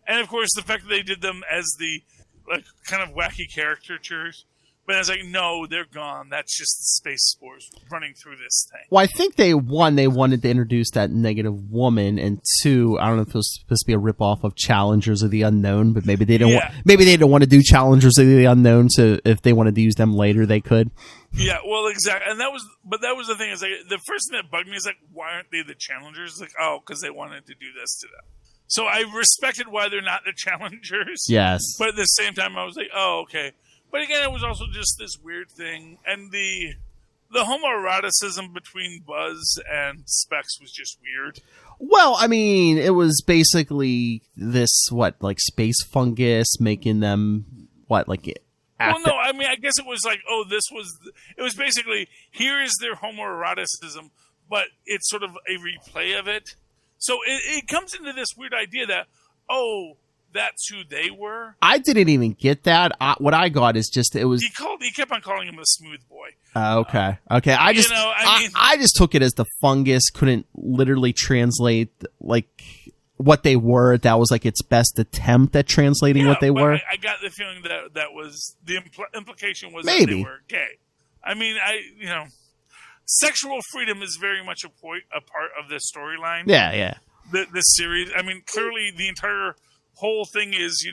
Speaker 2: and of course the fact that they did them as the kind of wacky caricatures. But I was like, no, they're gone. That's just the space spores running through this thing.
Speaker 3: Well, I think they wanted to introduce that negative woman, and 2, I don't know if it was supposed to be a ripoff of Challengers of the Unknown, but maybe they don't. Maybe they don't want to do Challengers of the Unknown, so if they wanted to use them later, they could.
Speaker 2: Yeah, well, exactly, and that was the thing. Is like the first thing that bugged me is like, why aren't they the Challengers? Like, oh, because they wanted to do this to them. So I respected why they're not the Challengers.
Speaker 3: Yes,
Speaker 2: but at the same time, I was like, oh, okay. But again, it was also just this weird thing, and the homoeroticism between Buzz and Specs was just weird.
Speaker 3: Well, I mean, it was basically this space fungus making them
Speaker 2: Well, no, I mean, I guess it was like, it was basically, here is their homoeroticism, but it's sort of a replay of it. So it comes into this weird idea that, that's who they were.
Speaker 3: I didn't even get that. What I got is just it was.
Speaker 2: He kept on calling him a smooth boy.
Speaker 3: Okay. I just took it as the fungus couldn't literally translate what they were. That was its best attempt at translating what they were.
Speaker 2: I got the feeling that was the implication was
Speaker 3: Maybe.
Speaker 2: that they were gay. I mean, sexual freedom is very much a part of this storyline.
Speaker 3: Yeah.
Speaker 2: This series. I mean, clearly the entire whole thing is,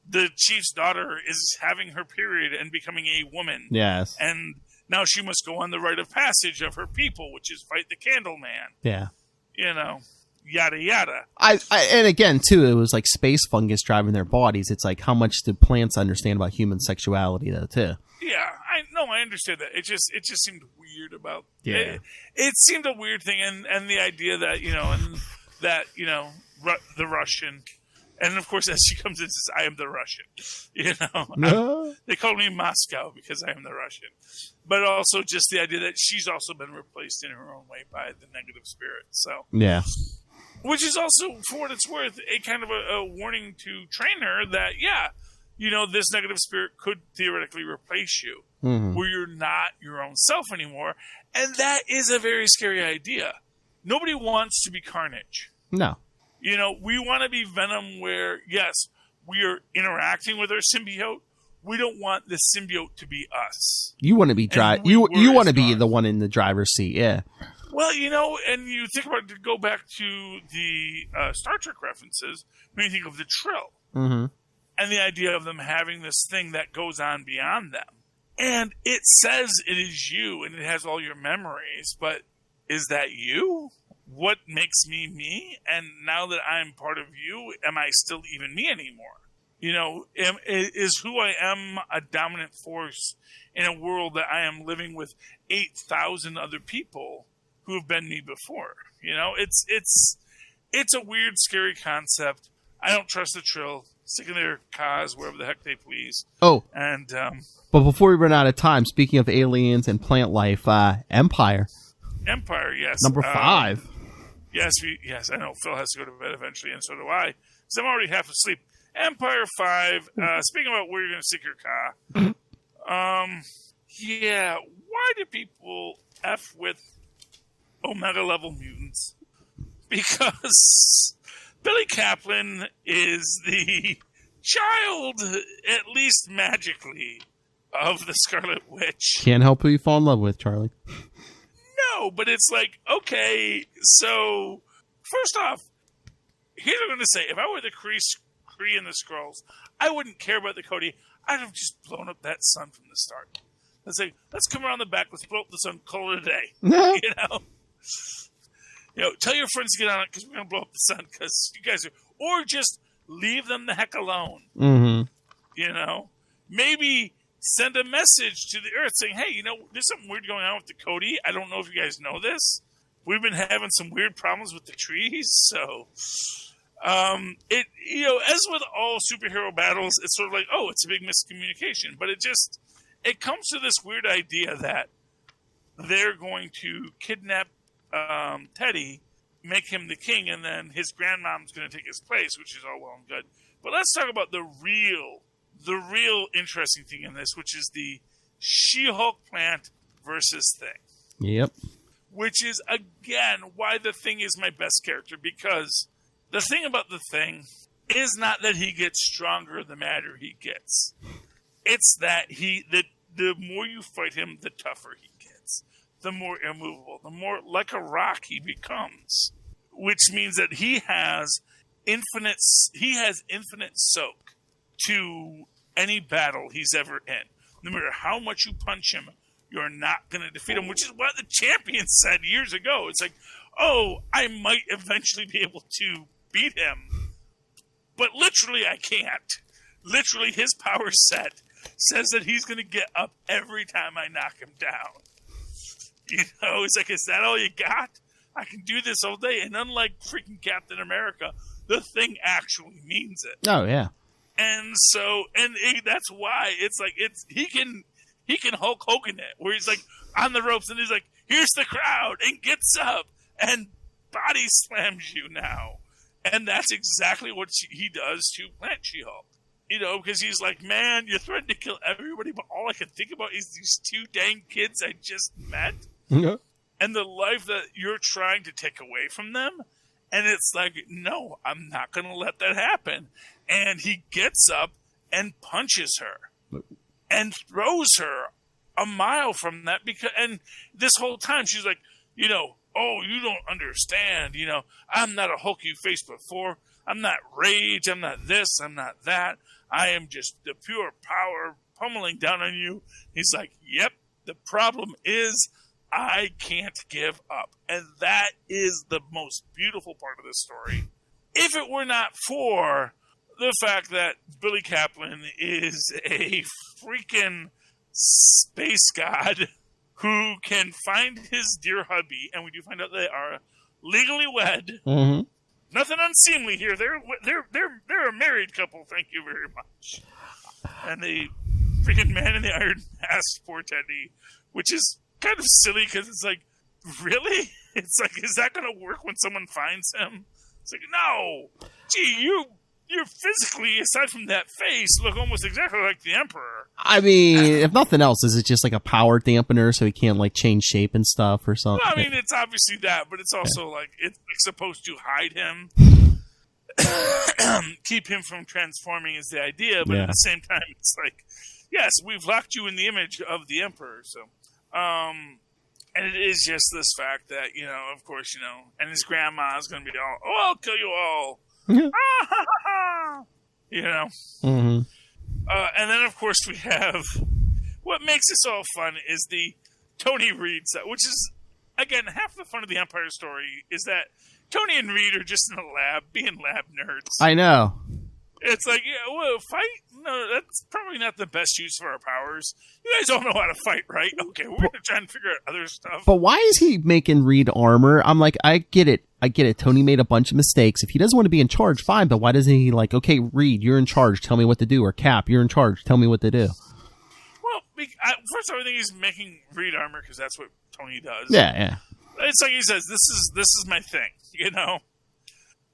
Speaker 2: the chief's daughter is having her period and becoming a woman.
Speaker 3: Yes.
Speaker 2: And now she must go on the rite of passage of her people, which is fight the Candleman.
Speaker 3: Yeah.
Speaker 2: Yada, yada.
Speaker 3: And again, too, it was space fungus driving their bodies. It's how much do plants understand about human sexuality, though, too?
Speaker 2: Yeah, I understand that. It just seemed weird about...
Speaker 3: Yeah.
Speaker 2: It seemed a weird thing, and the idea that, the Russian... And, of course, as she comes in and says, I am the Russian.
Speaker 3: No.
Speaker 2: They call me Moscow because I am the Russian. But also just the idea that she's also been replaced in her own way by the negative spirit. So
Speaker 3: yeah.
Speaker 2: Which is also, for what it's worth, a kind of a warning to Trainer that, this negative spirit could theoretically replace you.
Speaker 3: Mm-hmm.
Speaker 2: Where you're not your own self anymore. And that is a very scary idea. Nobody wants to be Carnage.
Speaker 3: No.
Speaker 2: We want to be Venom where, yes, we are interacting with our symbiote. We don't want the symbiote to be us.
Speaker 3: You want to be you want to be the one in the driver's seat, yeah.
Speaker 2: Well, and you think about it, to go back to the Star Trek references, when you think of the Trill.
Speaker 3: Mm-hmm.
Speaker 2: And the idea of them having this thing that goes on beyond them. And it says it is you, and it has all your memories, but is that you? What makes me me? And now that I'm part of you, am I still even me anymore? Is who I am a dominant force in a world that I am living with 8,000 other people who have been me before? It's a weird, scary concept. I don't trust the Trill. Stick in their cause wherever the heck they please.
Speaker 3: Oh,
Speaker 2: and
Speaker 3: but before we run out of time, speaking of aliens and plant life, Empyre.
Speaker 2: Empyre, yes.
Speaker 3: Number 5.
Speaker 2: Yes, I know. Phil has to go to bed eventually, and so do I. Because I'm already half asleep. Empyre 5. Speaking about where you're going to stick your car. Why do people F with Omega level mutants? Because Billy Kaplan is the child, at least magically, of the Scarlet Witch.
Speaker 3: Can't help who you fall in love with, Charlie.
Speaker 2: No, but it's like, okay, so first off, here's what I'm going to say. If I were the Kree and the Skrulls, I wouldn't care about the Cody. I'd have just blown up that sun from the start. Let's say, let's come around the back. Let's blow up the sun. Call it a day. Tell your friends to get on it because we're going to blow up the sun because you guys are... Or just leave them the heck alone.
Speaker 3: Mm-hmm.
Speaker 2: Maybe send a message to the Earth saying, hey, there's something weird going on with the Cody. I don't know if you guys know this. We've been having some weird problems with the trees. So, as with all superhero battles, it's sort of like, oh, it's a big miscommunication. But it comes to this weird idea that they're going to kidnap Teddy, make him the king, and then his grandmom's going to take his place, which is all well and good. But let's talk about the real interesting thing in this, which is the She-Hulk plant versus Thing.
Speaker 3: Yep.
Speaker 2: Which is, again, why the Thing is my best character, because the thing about the Thing is not that he gets stronger the madder he gets. It's that the more you fight him, the tougher he gets. The more immovable, the more like a rock he becomes. Which means that he has infinite soak to any battle he's ever in. No matter how much you punch him, you're not going to defeat him, which is what the champion said years ago. It's like, oh, I might eventually be able to beat him, but literally I can't. Literally, his power set says that he's going to get up every time I knock him down. It's like, is that all you got? I can do this all day. And unlike freaking Captain America, the Thing actually means it.
Speaker 3: Oh, yeah.
Speaker 2: And so, that's why it's like, he can Hulk Hogan it, where he's like on the ropes and he's like, here's the crowd, and gets up and body slams you now. And that's exactly what he does to Plant She-Hulk. Because he's like, man, you're threatening to kill everybody, but all I can think about is these two dang kids I just met.
Speaker 3: Yeah.
Speaker 2: And the life that you're trying to take away from them. And it's like, no, I'm not going to let that happen. And he gets up and punches her and throws her a mile from that. And this whole time she's like, oh, you don't understand. I'm not a Hulk you faced before. I'm not rage. I'm not this. I'm not that. I am just the pure power pummeling down on you. He's like, yep, the problem is I can't give up. And that is the most beautiful part of this story. If it were not for the fact that Billy Kaplan is a freaking space god who can find his dear hubby, and we do find out they are legally wed.
Speaker 3: Mm-hmm.
Speaker 2: Nothing unseemly here. They're a married couple. Thank you very much. And the freaking man in the iron mask, poor Teddy, which is kind of silly because it's like, really? It's like, is that going to work when someone finds him? It's like, no. Gee, you're physically, aside from that face, look almost exactly like the Emperor.
Speaker 3: I mean, if nothing else, is it just like a power dampener so he can't like change shape and stuff or something?
Speaker 2: Well, I mean, it's obviously that, but it's also like, it's supposed to hide him. Keep him from transforming is the idea, but at the same time, it's like, yes, we've locked you in the image of the Emperor, so... and it is just this fact that, of course, and his grandma is going to be all, oh, I'll kill you all.
Speaker 3: Mm-hmm.
Speaker 2: And then, of course, we have what makes this all fun is the Tony Reed set, which is, again, half the fun of the Empire story is that Tony and Reed are just in a lab, being lab nerds.
Speaker 3: I know.
Speaker 2: It's like, fight? No, that's probably not the best use of our powers. You guys all know how to fight, right? Okay, we're going to try and figure out other stuff.
Speaker 3: But why is he making Reed armor? I'm like, I get it. Tony made a bunch of mistakes. If he doesn't want to be in charge, fine. But why doesn't he okay, Reed, you're in charge. Tell me what to do. Or Cap, you're in charge. Tell me what to do.
Speaker 2: Well, first of all, I think he's making Reed armor because that's what Tony does.
Speaker 3: Yeah.
Speaker 2: It's like he says, this is my thing,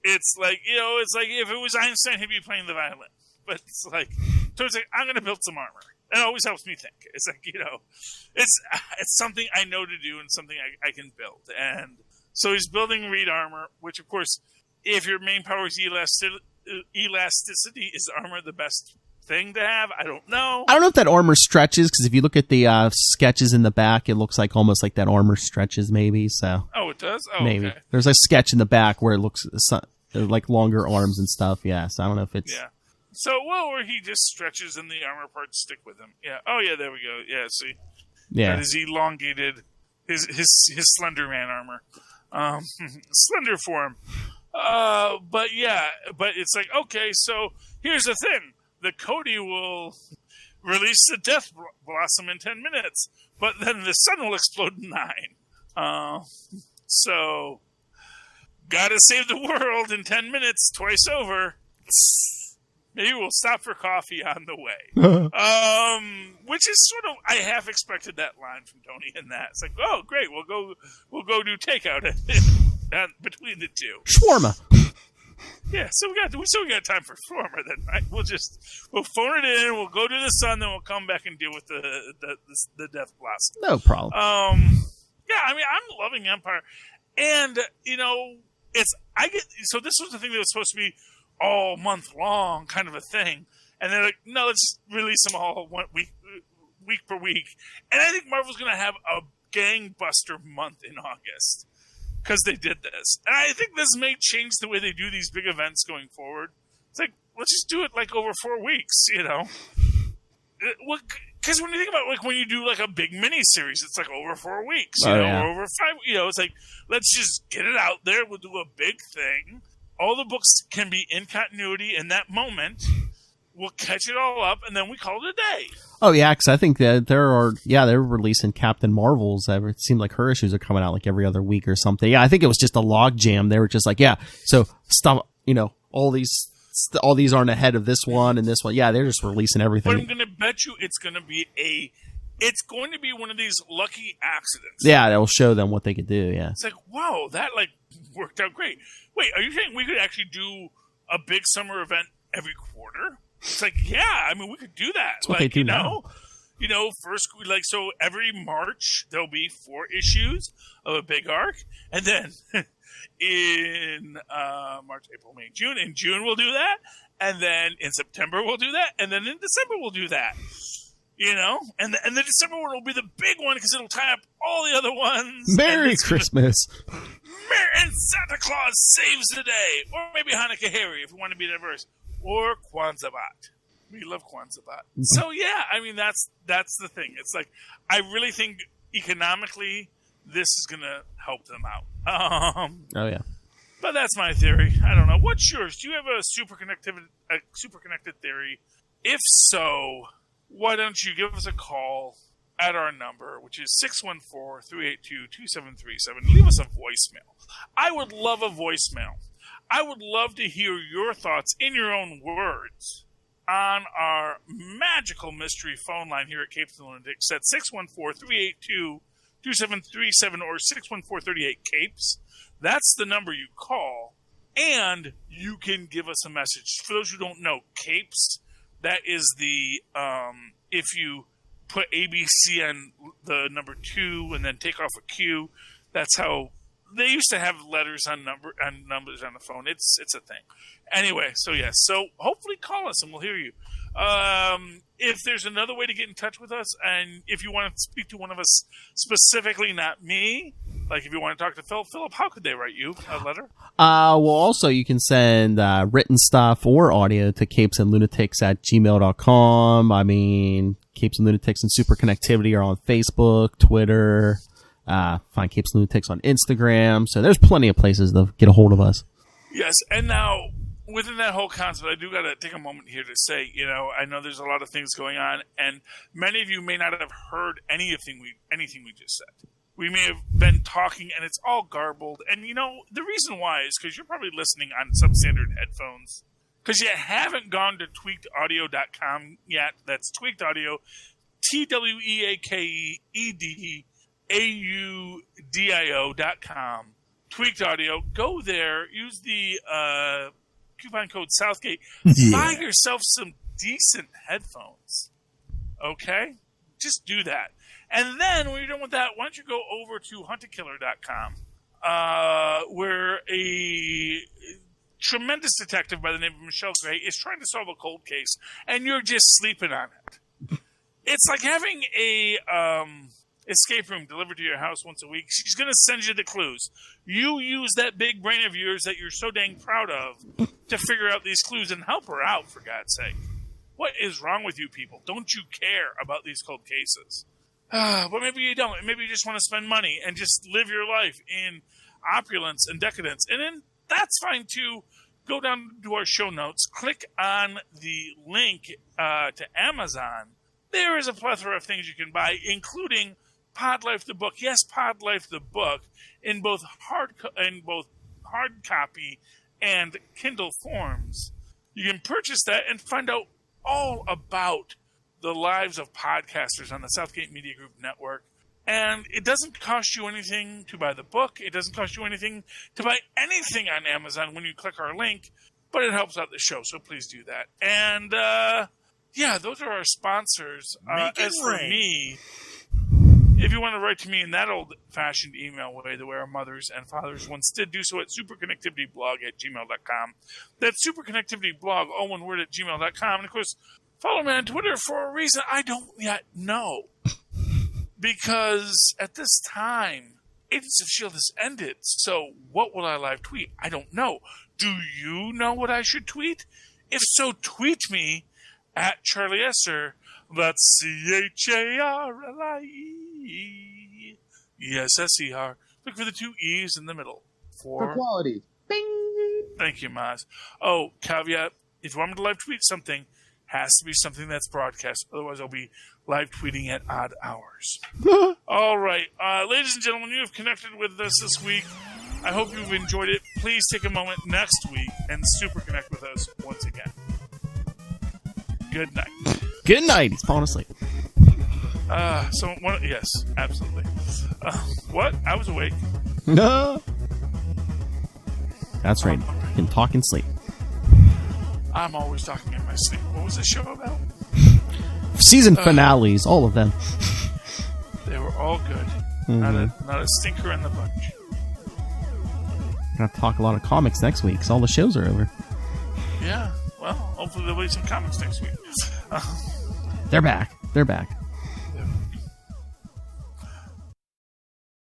Speaker 2: It's like, it's like if it was Einstein, he'd be playing the violin. But it's like, Tony's like, I'm going to build some armor. It always helps me think. It's like, it's something I know to do and something I can build. And so he's building Reed armor, which, of course, if your main power is elasticity, is armor the best thing to have? I don't know.
Speaker 3: I don't know if that armor stretches, because if you look at the sketches in the back, it looks like almost like that armor stretches, maybe. So.
Speaker 2: Oh, it does? Oh,
Speaker 3: maybe.
Speaker 2: Okay.
Speaker 3: There's a sketch in the back where it looks like longer arms and stuff. Yeah, so I don't know if it's...
Speaker 2: Yeah. where he just stretches and the armor parts stick with him. Yeah. Oh, yeah, there we go. Yeah, see?
Speaker 3: Yeah.
Speaker 2: That is elongated, his Slender Man armor. Slender form. But it's like, okay, so here's the thing. The Cody will release the Death Blossom in 10 minutes, but then the sun will explode in 9. So, gotta save the world in 10 minutes, twice over. Maybe we'll stop for coffee on the way. Which is sort of, I half expected that line from Tony in that. It's like, oh, great, we'll go do takeout between the two.
Speaker 3: Shawarma.
Speaker 2: Yeah, so we still got time for shawarma then, right? We'll phone it in, we'll go to the sun, then we'll come back and deal with the Death Blossom.
Speaker 3: No problem.
Speaker 2: Yeah, I mean, I'm loving Empire, and so this was the thing that was supposed to be all month long, kind of a thing, and they're like, no, let's release them all week per week, and I think Marvel's going to have a gangbuster month in August. Because they did this. And I think this may change the way they do these big events going forward. It's like, let's just do it like over 4 weeks, Because when you think about when you do like a big mini-series, it's like over 4 weeks, or over 5, it's like, let's just get it out there. We'll do a big thing. All the books can be in continuity in that moment. We'll catch it all up, and then we call it a day.
Speaker 3: Oh, yeah, because I think that they're releasing Captain Marvel's. It seemed like her issues are coming out like every other week or something. Yeah, I think it was just a log jam. They were just like, yeah, so stop, all these aren't ahead of this one and this one. Yeah, they're just releasing everything.
Speaker 2: But I'm going to bet you it's going to be one of these lucky accidents.
Speaker 3: Yeah, that'll show them what they could do, yeah.
Speaker 2: It's like, wow, that worked out great. Wait, are you saying we could actually do a big summer event every quarter? It's like, yeah, I mean, we could do that.
Speaker 3: That's what they do now.
Speaker 2: First, so every March, there'll be 4 issues of a big arc. And then in March, April, May, June. In June, we'll do that. And then in September, we'll do that. And then in December, we'll do that. And the December one will be the big one because it'll tie up all the other ones.
Speaker 3: Merry Christmas.
Speaker 2: And Santa Claus saves the day. Or maybe Hanukkah Harry if we want to be diverse. Or Kwanzaa-Bat. We love Kwanzaa-Bat. So, yeah, I mean, that's the thing. It's like, I really think economically this is going to help them out.
Speaker 3: Oh, yeah.
Speaker 2: But that's my theory. I don't know. What's yours? Do you have a super connected theory? If so, why don't you give us a call at our number, which is 614-382-2737. Leave us a voicemail. I would love a voicemail. I would love to hear your thoughts in your own words on our magical mystery phone line here at Capes and Lunatics at 614-382-2737 or 614-38-CAPES. That's the number you call, and you can give us a message. For those who don't know, CAPES, that is the, if you put ABC on the number 2 and then take off a Q, that's how... They used to have letters on numbers on the phone. It's a thing. Anyway, so yes. So hopefully call us and we'll hear you. If there's another way to get in touch with us, and if you want to speak to one of us specifically, not me, like if you want to talk to Philip, how could they write you a letter?
Speaker 3: Well, also you can send written stuff or audio to capesandlunatics@gmail.com. I mean, Capes and Lunatics and Superconnectivity are on Facebook, Twitter. Find Capes and Lunatics on Instagram. So there's plenty of places to get a hold of us.
Speaker 2: Yes, and now within that whole concept, I do got to take a moment here to say, I know there's a lot of things going on, and many of you may not have heard anything we just said. We may have been talking, and it's all garbled. And the reason why is because you're probably listening on substandard headphones because you haven't gone to tweakedaudio.com yet. That's Tweaked Audio, TweakedAudio.com. Tweaked Audio. Go there. Use the coupon code Southgate. Yeah. Buy yourself some decent headphones. Okay? Just do that. And then when you're done with that, why don't you go over to huntakiller.com, where a tremendous detective by the name of Michelle Gray is trying to solve a cold case, and you're just sleeping on it. It's like having a escape room delivered to your house once a week. She's going to send you the clues. You use that big brain of yours that you're so dang proud of to figure out these clues and help her out, for God's sake. What is wrong with you people? Don't you care about these cold cases? But maybe you don't. Maybe you just want to spend money and just live your life in opulence and decadence. And then that's fine too. Go down to our show notes. Click on the link to Amazon. There is a plethora of things you can buy, including Pod Life the book. Yes, Pod Life the book in both hard copy and Kindle forms. You can purchase that and find out all about the lives of podcasters on the Southgate Media Group network. And it doesn't cost you anything to buy the book. It doesn't cost you anything to buy anything on Amazon when you click our link, but it helps out the show, so please do that. And, yeah, those are our sponsors. As for me, if you want to write to me in that old-fashioned email way, the way our mothers and fathers once did, do so at superconnectivityblog@gmail.com. That's superconnectivityblog, all one word, @gmail.com. And, of course, follow me on Twitter for a reason I don't yet know. Because at this time, Agents of S.H.I.E.L.D. has ended. So what will I live tweet? I don't know. Do you know what I should tweet? If so, tweet me at Charlie Esser. That's CHARLIE. Yes, SER. Look for the 2 E's in the middle.
Speaker 1: For quality.
Speaker 2: Bing! Thank you, Maz. Oh, caveat. If you want me to live tweet something, has to be something that's broadcast. Otherwise, I'll be live tweeting at odd hours. All right. Ladies and gentlemen, you have connected with us this week. I hope you've enjoyed it. Please take a moment next week and super connect with us once again. Good night.
Speaker 3: Good night. He's falling asleep.
Speaker 2: Yes, absolutely. What? I was awake.
Speaker 3: No. That's right. You can talk and sleep.
Speaker 2: I'm always talking in my sleep. What was the show about?
Speaker 3: Season finales, all of them.
Speaker 2: They were all good. Mm-hmm. Not a stinker in the bunch.
Speaker 3: Gonna have to talk a lot of comics next week because all the shows are over.
Speaker 2: Yeah. Well, hopefully there'll be some comics next week.
Speaker 3: They're back. They're back.